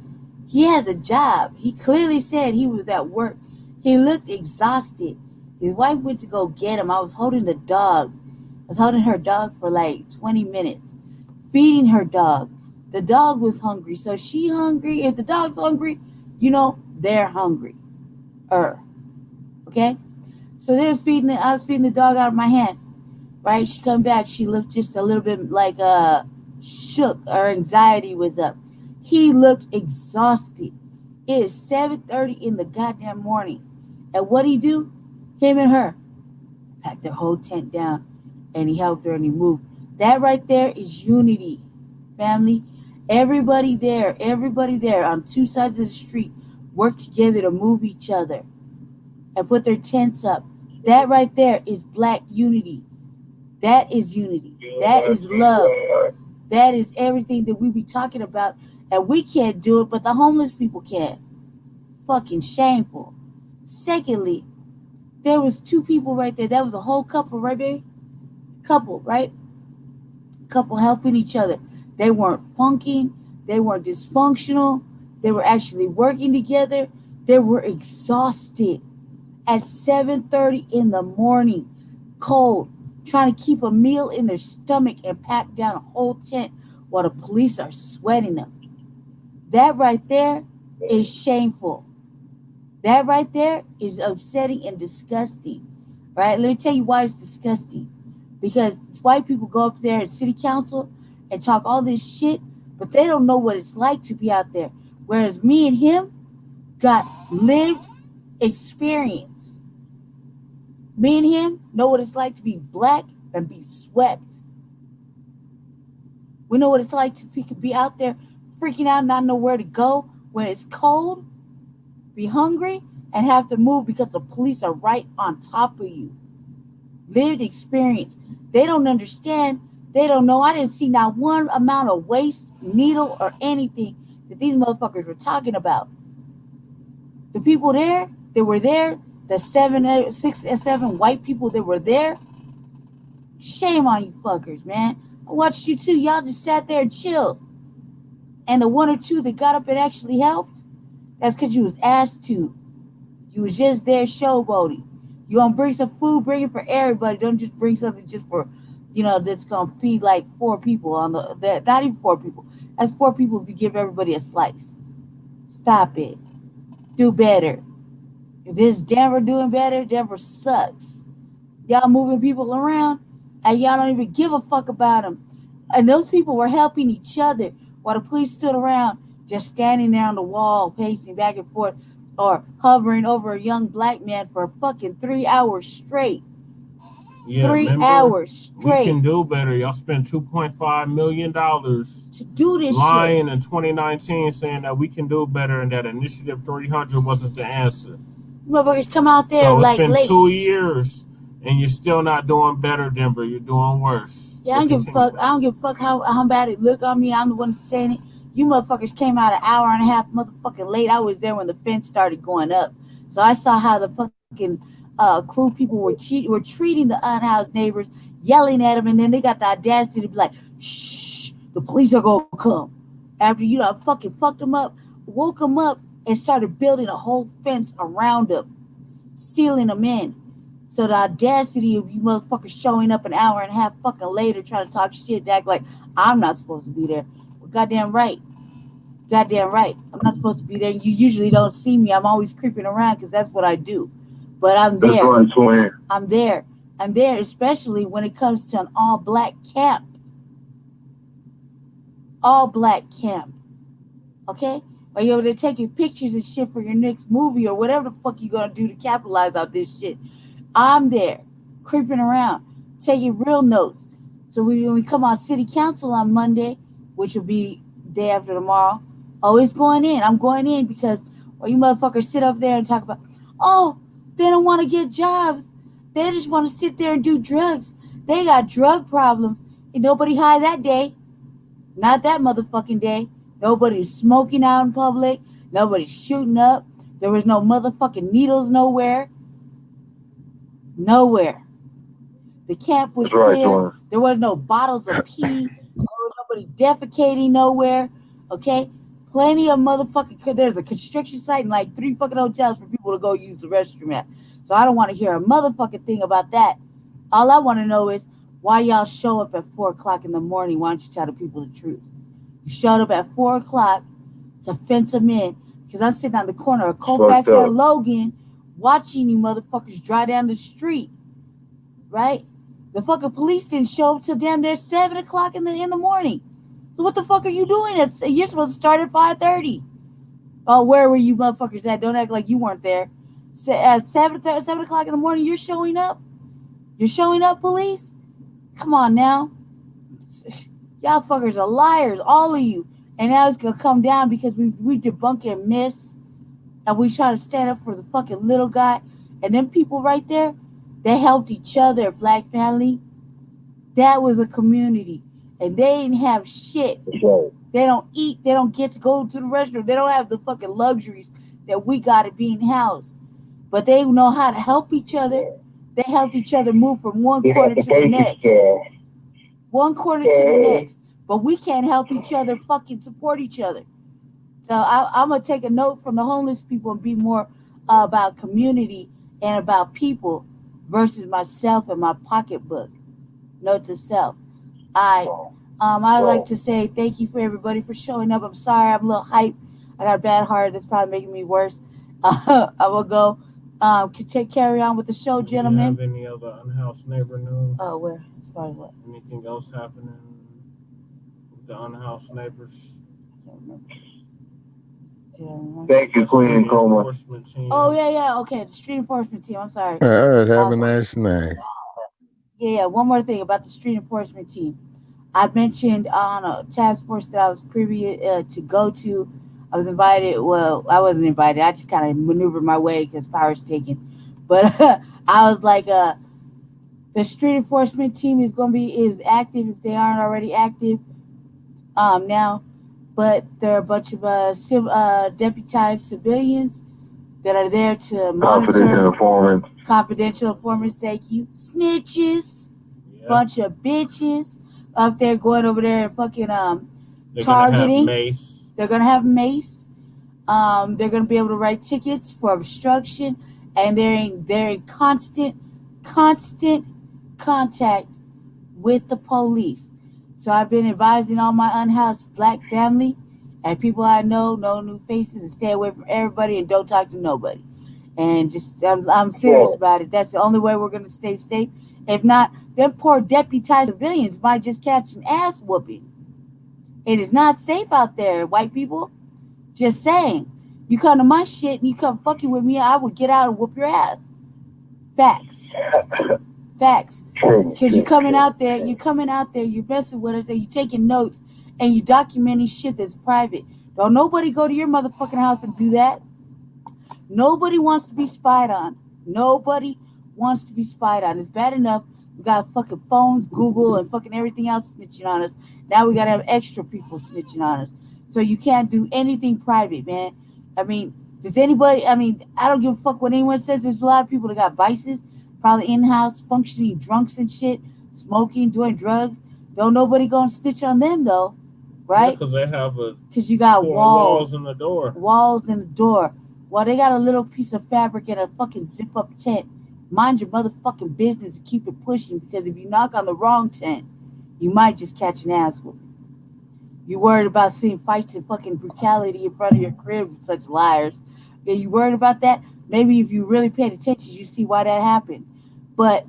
He has a job. He clearly said he was at work. He looked exhausted. His wife went to go get him. I was holding the dog. I was holding her dog for like 20 minutes, feeding her dog. The dog was hungry. So she hungry. If the dog's hungry, they're hungry. Okay? So I was feeding the dog out of my hand. Right? She come back. She looked just a little bit like shook. Her anxiety was up. He looked exhausted. It is 7:30 in the goddamn morning. And what he do? Him and her packed their whole tent down, and he helped her and he moved. That right there is unity, family. Everybody there on 2 sides of the street work together to move each other and put their tents up. That right there is black unity. That is unity. That is love. That is everything that we be talking about. And we can't do it, but the homeless people can. Fucking shameful. Secondly, there was 2 people right there. That was a whole couple, right, baby? Couple, right? Couple helping each other. They weren't funking. They weren't dysfunctional. They were actually working together. They were exhausted at 7:30 in the morning, cold, trying to keep a meal in their stomach and pack down a whole tent while the police are sweating them. That right there is shameful. That right there is upsetting and disgusting. Right? Let me tell you why it's disgusting. Because white people go up there at city council and talk all this shit, but they don't know what it's like to be out there. Whereas me and him, got lived experience. Me and him know what it's like to be black and be swept. We know what it's like to be out there freaking out, not know where to go when it's cold, be hungry, and have to move because the police are right on top of you. Lived experience. They don't understand. They don't know. I didn't see not one amount of waste, needle, or anything that these motherfuckers were talking about. The people there, they were there, the 6 and 7 white people that were there, shame on you fuckers, man. I watched you too. Y'all just sat there and chilled. And the 1 or 2 that got up and actually helped, that's because you was asked to. You was just there showboating. You gonna bring some food, bring it for everybody. Don't just bring something just for, that's gonna feed like 4 people on that. Not even 4 people. That's 4 people if you give everybody a slice. Stop it. Do better. If this Denver doing better, Denver sucks. Y'all moving people around, and y'all don't even give a fuck about them. And those people were helping each other while the police stood around just standing there on the wall, pacing back and forth, or hovering over a young black man for fucking 3 hours straight. Yeah, 3 remember, hours we straight can do better. Y'all spent $2.5 million to do this lying shit. in 2019 saying that we can do better and that Initiative 300 wasn't the answer. Motherfuckers come out there So it's like been late. 2 years and you're still not doing better, Denver. You're doing worse. Yeah, I don't give a fuck. I don't give a fuck how bad it look on me. I'm the one saying it. You motherfuckers came out an hour and a half motherfucking late. I was there when the fence started going up. So I saw how the fucking crew people were treating the unhoused neighbors, yelling at them, and then they got the audacity to be like, shh, the police are going to come. After fucking fucked them up, woke them up, and started building a whole fence around them, sealing them in. So the audacity of you motherfuckers showing up an hour and a half fucking later trying to talk shit, act like I'm not supposed to be there. Well, goddamn right. Goddamn right. I'm not supposed to be there. You usually don't see me. I'm always creeping around because that's what I do. But I'm there. That's right, twin. I'm there. I'm there, especially when it comes to an all-black camp. All-black camp. Okay? Or you're over there taking pictures and shit for your next movie or whatever the fuck you're going to do to capitalize off this shit. I'm there, creeping around, taking real notes. So when we come on city council on Monday, which will be day after tomorrow, it's going in. I'm going in because you motherfuckers sit up there and talk about, they don't want to get jobs. They just want to sit there and do drugs. They got drug problems. And nobody high that day. Not that motherfucking day. Nobody's smoking out in public. Nobody's shooting up. There was no motherfucking needles nowhere. Nowhere. The camp was clear. There was no bottles of pee. There was nobody defecating nowhere. Okay? Plenty of motherfucking... There's a construction site and like 3 fucking hotels for people to go use the restroom at. So I don't want to hear a motherfucking thing about that. All I want to know is why y'all show up at 4 o'clock in the morning. Why don't you tell the people the truth? You showed up at 4 o'clock to fence them in because I'm sitting on the corner of Colfax and Logan watching you motherfuckers drive down the street, right? The fucking police didn't show up till damn near 7 o'clock in the morning. So what the fuck are you doing? You're supposed to start at 5:30. Oh, where were you motherfuckers at? Don't act like you weren't there. At 7 o'clock in the morning, you're showing up? You're showing up, police? Come on now. Y'all fuckers are liars, all of you. And now it's going to come down because we debunking myths. And we try to stand up for the fucking little guy. And them people right there, they helped each other, Black family. That was a community. And they didn't have shit. They don't eat. They don't get to go to the restaurant. They don't have the fucking luxuries that we got at being housed. But they know how to help each other. They helped each other move from one corner to the next. One corner to the next. But we can't help each other fucking support each other. So I'm going to take a note from the homeless people and be more about community and about people versus myself and my pocketbook. Note to self. I'd like to say thank you for everybody for showing up. I'm sorry, I'm a little hyped. I got a bad heart. That's probably making me worse. I will go carry on with the show, gentlemen. Do you have any other unhoused neighbor news? Oh, where? As far as what? Anything else happening with the unhoused neighbors? I can't remember. Thank you, Queen Coma. Enforcement team. Oh yeah. Okay, the street enforcement team. I'm sorry. Have a nice night. Yeah. One more thing about the street enforcement team. I mentioned on a task force that I was privy to go to. I was invited. Well, I wasn't invited. I just kind of maneuvered my way because power's taken. But I was like, the street enforcement team is active if they aren't already active now. But there are a bunch of deputized civilians that are there to monitor. Confidential informants. Thank you. Snitches. Yeah. Bunch of bitches up there going over there and fucking They're targeting. Gonna have mace. They're gonna have mace. They're gonna be able to write tickets for obstruction, and they're in constant contact with the police. So I've been advising all my unhoused Black family and people I know, no new faces, and stay away from everybody and don't talk to nobody. And just I'm serious about it. That's the only way we're gonna stay safe. If not, them poor deputized civilians might just catch an ass whooping. It is not safe out there, white people. Just saying. You come to my shit and you come fucking with me, I would get out and whoop your ass. Facts. Because you're coming out there, you're messing with us, and you're taking notes, and you're documenting shit that's private. Don't nobody go to your motherfucking house and do that. Nobody wants to be spied on. It's bad enough we got fucking phones, Google, and fucking everything else snitching on us. Now we got to have extra people snitching on us. So you can't do anything private, man. I mean, I don't give a fuck what anyone says. There's a lot of people that got vices, probably in-house, functioning drunks and shit, smoking, doing drugs. Don't nobody go and snitch on them, though, right? Because they have you got walls in the door. Walls in the door. Well, they got a little piece of fabric in a fucking zip-up tent. Mind your motherfucking business and keep it pushing, because if you knock on the wrong tent, you might just catch an ass whooping. You worried about seeing fights and fucking brutality in front of your crib with such liars. Okay, you worried about that? Maybe if you really paid attention, you see why that happened. But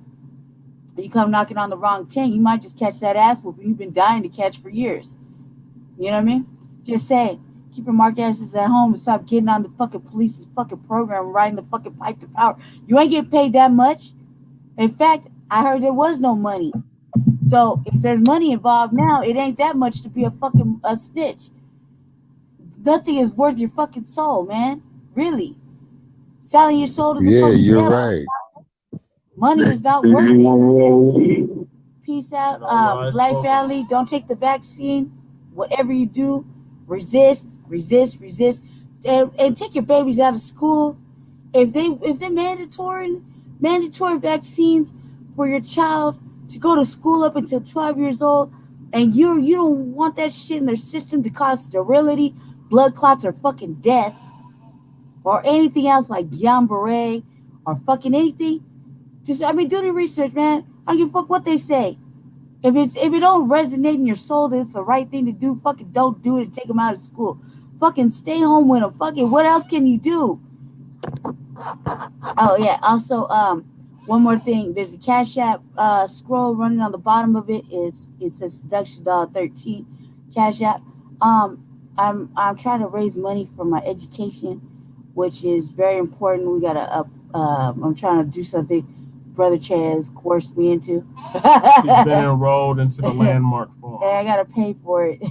you come knocking on the wrong tent, you might just catch that ass whooping you've been dying to catch for years. You know what I mean? Just saying. Keep your mark asses at home and stop getting on the fucking police's fucking program and riding the fucking pipe to power. You ain't getting paid that much. In fact, I heard there was no money. So if there's money involved now, it ain't that much to be a snitch. Nothing is worth your fucking soul, man. Really. Selling your soul to the fucking you're devil. right. Money is not worth it. Peace out. Black family, don't take the vaccine. Whatever you do, resist. And take your babies out of school. If they're mandatory vaccines for your child to go to school up until 12 years old, and you don't want that shit in their system to cause sterility, blood clots, or fucking death, or anything else like Guillain-Barré, or fucking anything, do the research, man. I don't give a fuck what they say. If it don't resonate in your soul that it's the right thing to do, fucking don't do it and take them out of school. Fucking stay home with them. Fucking what else can you do? Oh yeah. Also, one more thing. There's a Cash App scroll running on the bottom of it. It says Seduction $13 Cash App. I'm trying to raise money for my education, which is very important. We gotta I'm trying to do something Brother Chaz coerced me into. He's been enrolled into the landmark form. And I gotta pay for it.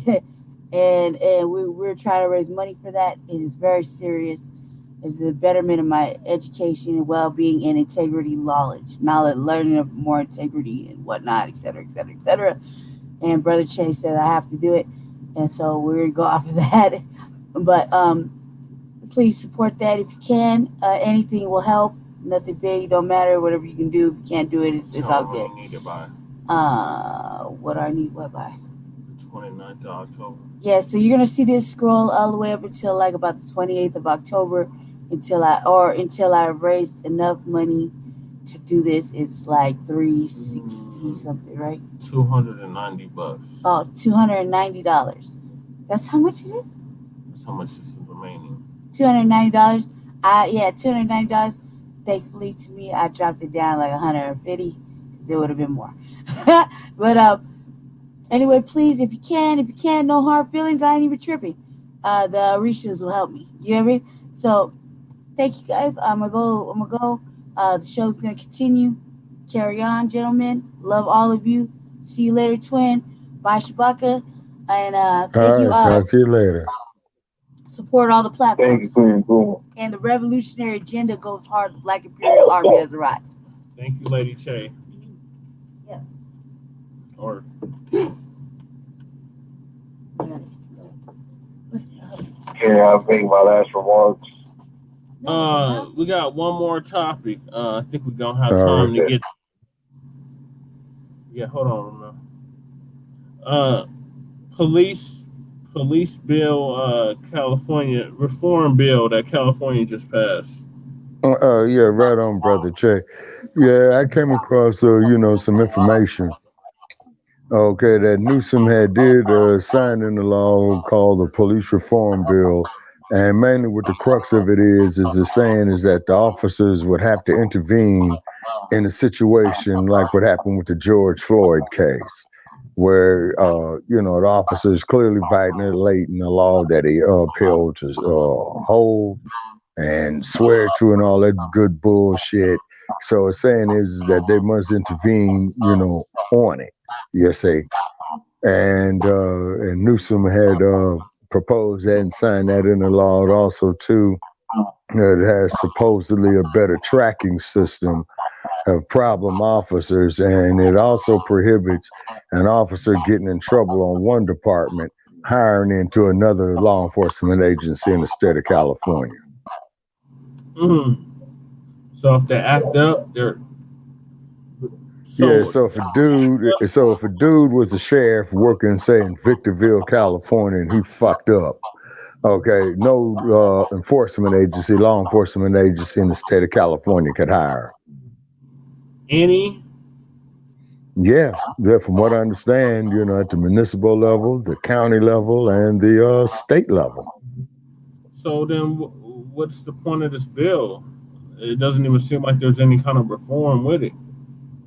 and we're trying to raise money for that. It is very serious. It's the betterment of my education and well-being and integrity knowledge, learning of more integrity and whatnot, et cetera, et cetera, et cetera. And Brother Chase said I have to do it. And so we're going to go off of that. But please support that if you can. Anything will help. Nothing big, don't matter. Whatever you can do. If you can't do it, it's all good. What do you need it by? What do I need what by? The 29th of October. Yeah, so you're going to see this scroll all the way up until like about the 28th of October. Until I've raised enough money to do this. It's like $360 something, right? $290. Oh, $290. That's how much it is? That's how much is remaining. $290. $290. Thankfully to me, I dropped it down like $150 because it would have been more. But anyway, please, if you can, no hard feelings. I ain't even tripping. the Orishas will help me. You hear me? So thank you guys. I'm gonna go. I'm gonna go. The show's gonna continue. Carry on, gentlemen. Love all of you. See you later, twin. Bye, Shabaka. And thank All you. right, talk to you later. Support all the Thank you, platforms. Queen. Cool. And the revolutionary agenda goes hard. The Black Imperial Army has arrived. Thank you, Lady Che. Yeah. Or Yeah, I'll make my last remarks. we got one more topic. I think we're gonna have All time right. to get. Yeah, hold on. Uh, police bill, California reform bill that California just passed. Yeah, right on, brother Che. Yeah, I came across some information. Okay, that Newsom had did sign in the law called the Police Reform Bill, and mainly what the crux of it is the saying is that the officers would have to intervene in a situation like what happened with the George Floyd case, where the officers clearly violating the law that he upheld to hold and swear to and all that good bullshit. So it's saying is that they must intervene, on it. You see, and Newsom had proposed that and signed that in the law. Also, too, it has supposedly a better tracking system of problem officers, and it also prohibits an officer getting in trouble on one department hiring into another law enforcement agency in the state of California. Mm. So if they act up, they're Yeah, so so if a dude was a sheriff working, say, in Victorville, California, and he fucked up, okay, no law enforcement agency in the state of California could hire. any. Yeah, from what I understand, at the municipal level, the county level, and the state level. So then, what's the point of this bill? It doesn't even seem like there's any kind of reform with it.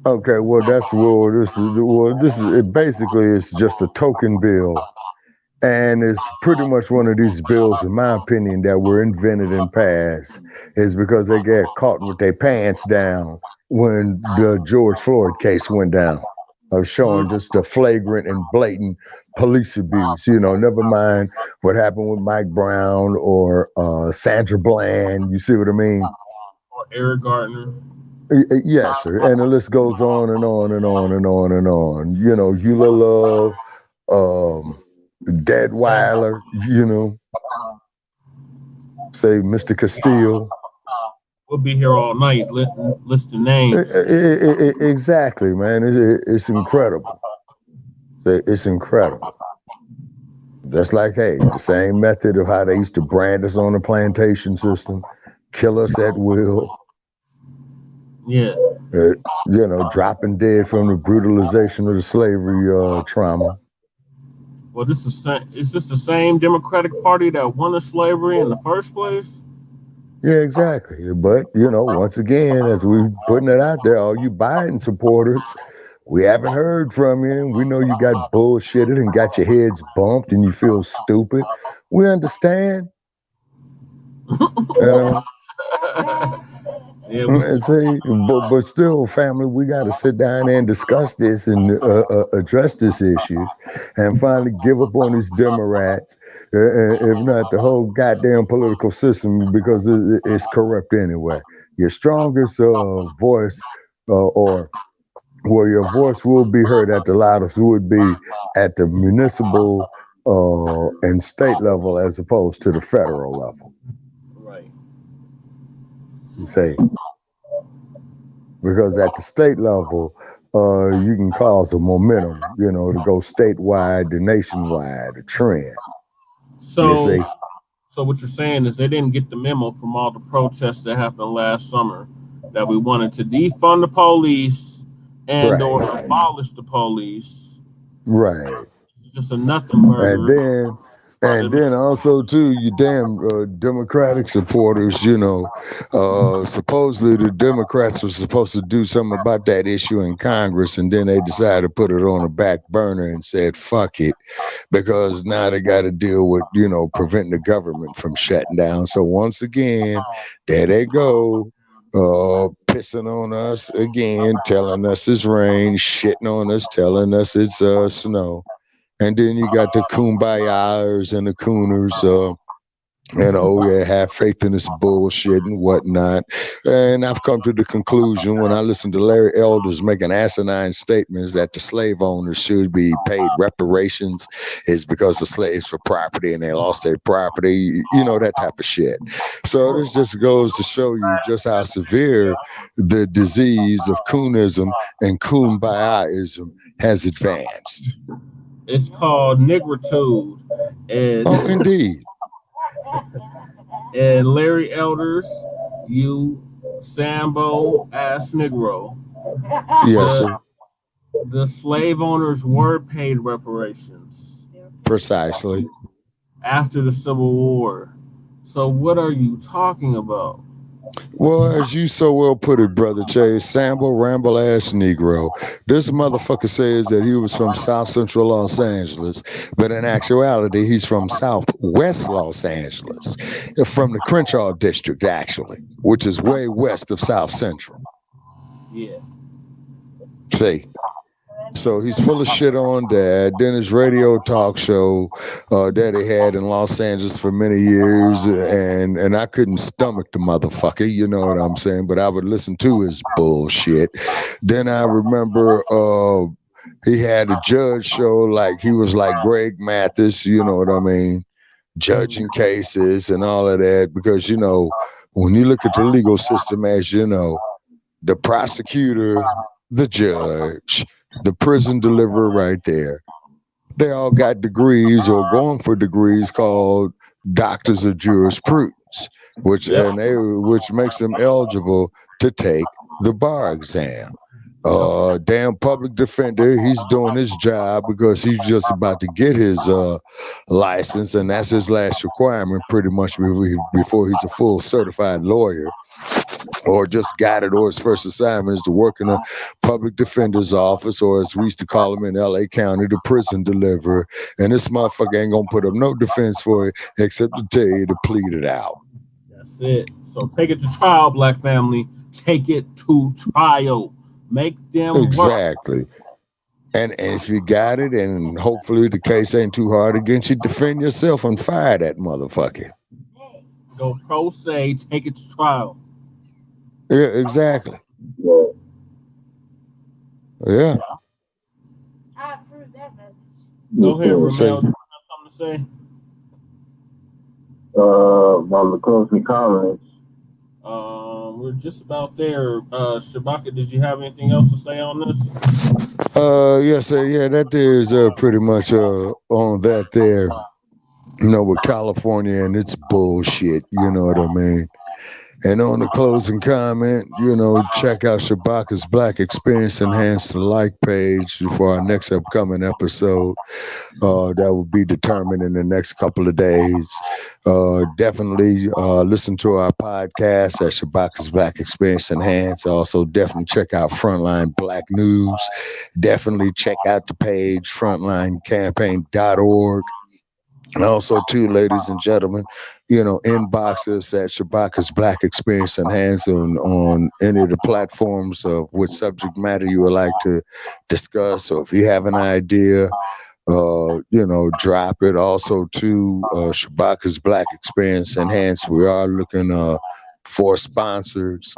Okay, well, this is it. Basically, it's just a token bill, and it's pretty much one of these bills, in my opinion, that were invented and passed is because they get caught with their pants down when the George Floyd case went down, of showing just the flagrant and blatant police abuse. Never mind what happened with Mike Brown or Sandra Bland. You see what I mean? Or Eric Gardner. Yes, sir. And the list goes on and on and on and on and on. Eula Love, Deadweiler, say Mr. Castile. We'll be here all night listing names. Exactly, man. It's incredible. It's incredible. Just like, hey, the same method of how they used to brand us on the plantation system, kill us at will. Yeah. Dropping dead from the brutalization of the slavery trauma. Well, is this the same Democratic Party that wanted slavery in the first place? Yeah, exactly. But, once again, as we're putting it out there, all you Biden supporters, we haven't heard from you. We know you got bullshitted and got your heads bumped and you feel stupid. We understand. Yeah, see, but still, family, we got to sit down and discuss this and address this issue and finally give up on these Democrats, if not the whole goddamn political system, because it's corrupt anyway. Your strongest voice or where your voice will be heard at the loudest would be at the municipal and state level as opposed to the federal level. Right. You say, because at the state level, you can cause a momentum, to go statewide to nationwide, a trend. So what you're saying is they didn't get the memo from all the protests that happened last summer that we wanted to defund the police and or abolish the police. Right. It's just a nothing burger. about And then also too, you damn Democratic supporters, supposedly the Democrats were supposed to do something about that issue in Congress, and then they decided to put it on a back burner and said, fuck it, because now they got to deal with, preventing the government from shutting down. So once again, there they go, pissing on us again, telling us it's rain, shitting on us, telling us it's snow. And then you got the kumbayas and the cooners, have faith in this bullshit and whatnot. And I've come to the conclusion when I listen to Larry Elders making asinine statements that the slave owners should be paid reparations is because the slaves were property and they lost their property, that type of shit. So this just goes to show you just how severe the disease of coonism and kumbayaism has advanced. It's called nigritude. And, Oh, indeed. and Larry Elders, you Sambo ass Negro. Yes, sir. The slave owners were paid reparations Precisely. after the Civil War. So what are you talking about? Well, as you so well put it, Brother Chase, Sambo Ramble ass Negro. This motherfucker says that he was from South Central Los Angeles, but in actuality, he's from Southwest Los Angeles, from the Crenshaw district, actually, which is way west of South Central. Yeah. See? So he's full of shit on that. Then his radio talk show that he had in Los Angeles for many years, and I couldn't stomach the motherfucker, you know what I'm saying? But I would listen to his bullshit. Then I remember he had a judge show, like he was like Greg Mathis, you know what I mean? Judging cases and all of that, because when you look at the legal system, as you know, the prosecutor, the judge, the prison deliverer right there, they all got degrees or going for degrees called doctors of jurisprudence, which makes them eligible to take the bar exam. Damn public defender, he's doing his job because he's just about to get his license, and that's his last requirement pretty much before he's a full certified lawyer, or just got it, or his first assignment is to work in a public defender's office, or as we used to call him in LA County, the prison deliverer. And this motherfucker ain't gonna put up no defense for it except to tell you to plead it out. That's it. So take it to trial, Black family. Take it to trial. Make them exactly work. And if you got it, and hopefully the case ain't too hard against you, defend yourself and fire that motherfucker. Go pro se, take it to trial. Yeah, exactly. Yeah. I approve that message. Go ahead, Ramel. Do you have something to say? While the closing comments. We're just about there. Shabaka, did you have anything else to say on this? Yes, sir. Yeah, that there is pretty much on that there. With California and its bullshit, you know what I mean? And on the closing comment, check out Shabaka's Black Experience Enhanced the like page for our next upcoming episode. That will be determined in the next couple of days. Definitely listen to our podcast at Shabaka's Black Experience Enhanced. Also, definitely check out Frontline Black News. Definitely check out the page frontlinecampaign.org. Also, too, ladies and gentlemen, inbox us at Shabaka's Black Experience Enhanced on any of the platforms of which subject matter you would like to discuss, or if you have an idea, drop it. Also, to Shabaka's Black Experience Enhanced, we are looking for sponsors.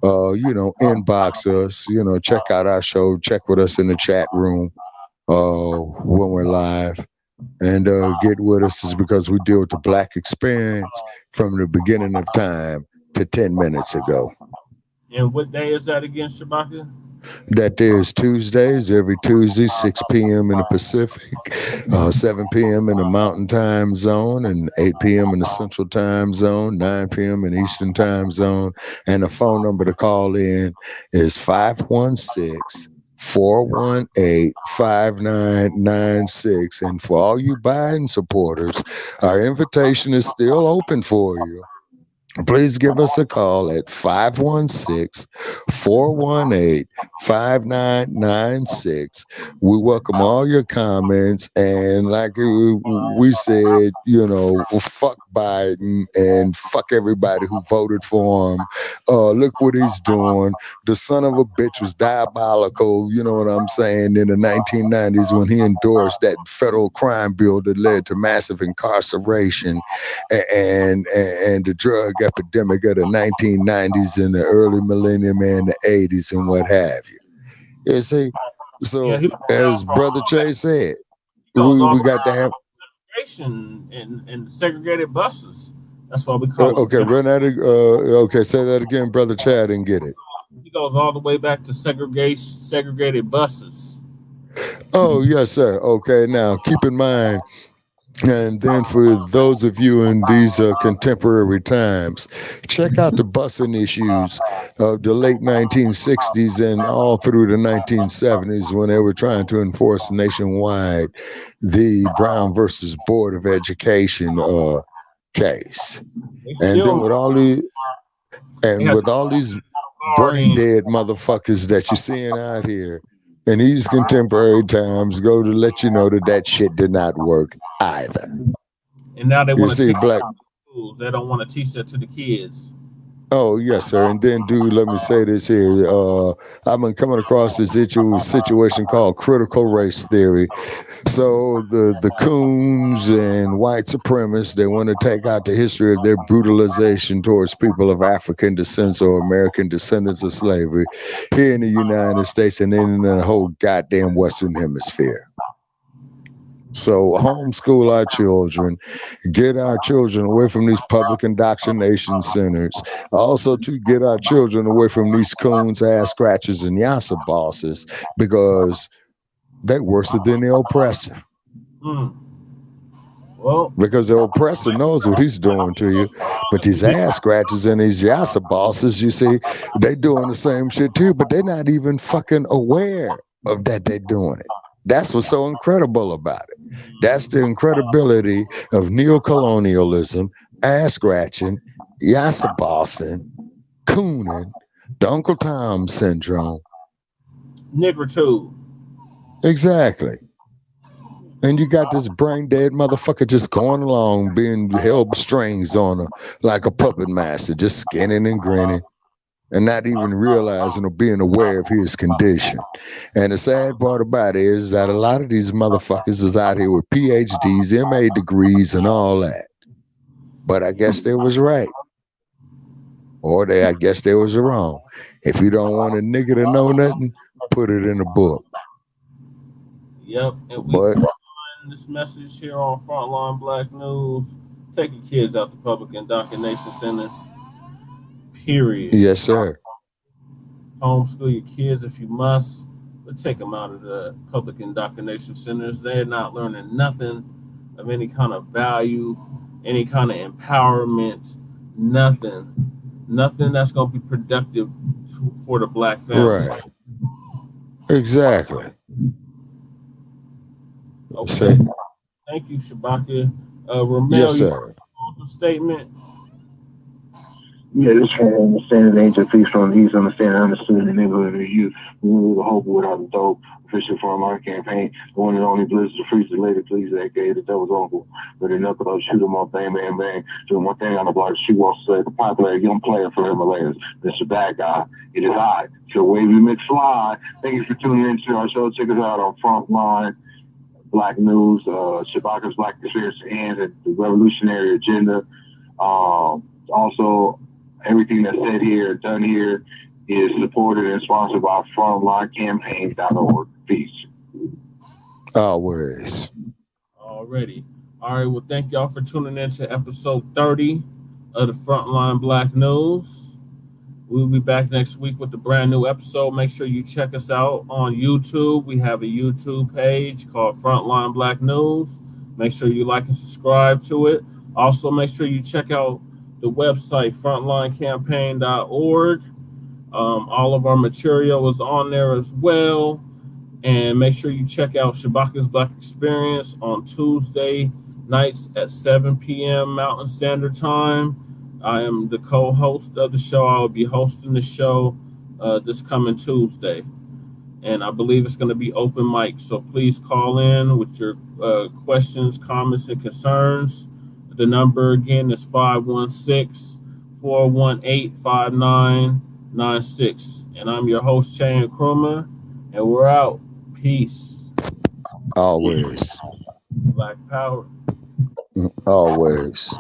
Inbox us. Check out our show. Check with us in the chat room when we're live. And get with us, is because we deal with the Black experience from the beginning of time to 10 minutes ago. And what day is that again, Shabaka? That day is Tuesdays, every Tuesday, 6 p.m. in the Pacific, 7 p.m. in the Mountain Time Zone, and 8 p.m. in the Central Time Zone, 9 p.m. in Eastern Time Zone. And the phone number to call in is 516 418-5996. And for all you Biden supporters, our invitation is still open for you. Please give us a call at 516-418-5996. We welcome all your comments. And like we said, fuck Biden and fuck everybody who voted for him. Look what he's doing. The son of a bitch was diabolical, you know what I'm saying, in the 1990s when he endorsed that federal crime bill that led to massive incarceration and the drug epidemic of the 1990s and the early millennium and the 80s and what have you. You see, Yeah, so he went down as from Brother Chase said, he goes all we the way got to have. segregation and segregated buses. That's why we call them. Okay, run at it. Okay, say that again, Brother Chad, didn't get it. He goes all the way back to segregated buses. Oh, yes, sir. Okay, now keep in mind. And then for those of you in these contemporary times, check out the busing issues of the late 1960s and all through the 1970s when they were trying to enforce nationwide the Brown versus Board of Education case. They And then still with all these brain dead motherfuckers that you're seeing out here in these contemporary times, go to let you know that shit did not work either. and now they You want to see, teach Black. schools. They don't want to teach that to the kids. Oh, yes, sir. And then, dude, let me say this here. I've been coming across this situation called critical race theory. So the coons and white supremacists, they want to take out the history of their brutalization towards people of African descent or American descendants of slavery here in the United States and then in the whole goddamn Western Hemisphere. So homeschool our children, get our children away from these public indoctrination centers. Also to get our children away from these coons, ass scratchers, and yassa bosses because they're worse than the oppressor. Well, Because the oppressor knows what he's doing to you. But these ass scratchers and these yassa bosses, you see, they doing the same shit too, but they're not even fucking aware of that they're doing it. That's what's so incredible about it. That's the incredibility of neocolonialism, ass scratching, yassa bossing, cooning, the Uncle Tom syndrome. Negritude. Exactly. And you got this brain dead motherfucker just going along, being held by strings on her like a puppet master, just skinning and grinning, and not even realizing or being aware of his condition. And the sad part about it is that a lot of these motherfuckers is out here with PhDs, MA degrees, and all that. But I guess they was right. Or I guess they was wrong. If you don't want a nigga to know nothing, put it in a book. Yep. And we this message here on Frontline Black News. Take your kids out the public indoctrination centers. Period. Yes, sir. Homeschool your kids if you must, but take them out of the public indoctrination centers. They're not learning nothing of any kind of value, any kind of empowerment, nothing that's going to be productive for the black family. Right. Exactly. Okay. See? Thank you, Shabaka. Ramel, yes, sir. A statement. Yeah, this from understanding the ancient feast from the east, understanding and understood the neighborhood of the youth. We move the hope without the dope. Official from our campaign. The one and only Blizzard, the freezer lady, please, aka the devil's uncle. With a knuckle up, shoot him up, bang, bang, bang. Doing one thing on the block, she walks to the popular young player for Himalayas. Mr. Bad Guy. It is I, your wavy McFly. Thank you for tuning in to our show. Check us out on Frontline Black News, Shabaka's Black Conspiracy and the Revolutionary Agenda. Also, everything that's said here, done here, is supported and sponsored by frontlinecampaign.org. Peace. Always. Already. All right. Well, thank y'all for tuning in to episode 30 of the Frontline Black News. We'll be back next week with a brand new episode. Make sure you check us out on YouTube. We have a YouTube page called Frontline Black News. Make sure you like and subscribe to it. Also, make sure you check out the website, frontlinecampaign.org. All of our material is on there as well. And make sure you check out Shabaka's Black Experience on Tuesday nights at 7 p.m. Mountain Standard Time. I am the co-host of the show. I will be hosting the show this coming Tuesday. And I believe it's going to be open mic. So please call in with your questions, comments, and concerns. The number again is 516-418-5996. And I'm your host, Chan Krumah, and we're out. Peace. Always. Black power. Always.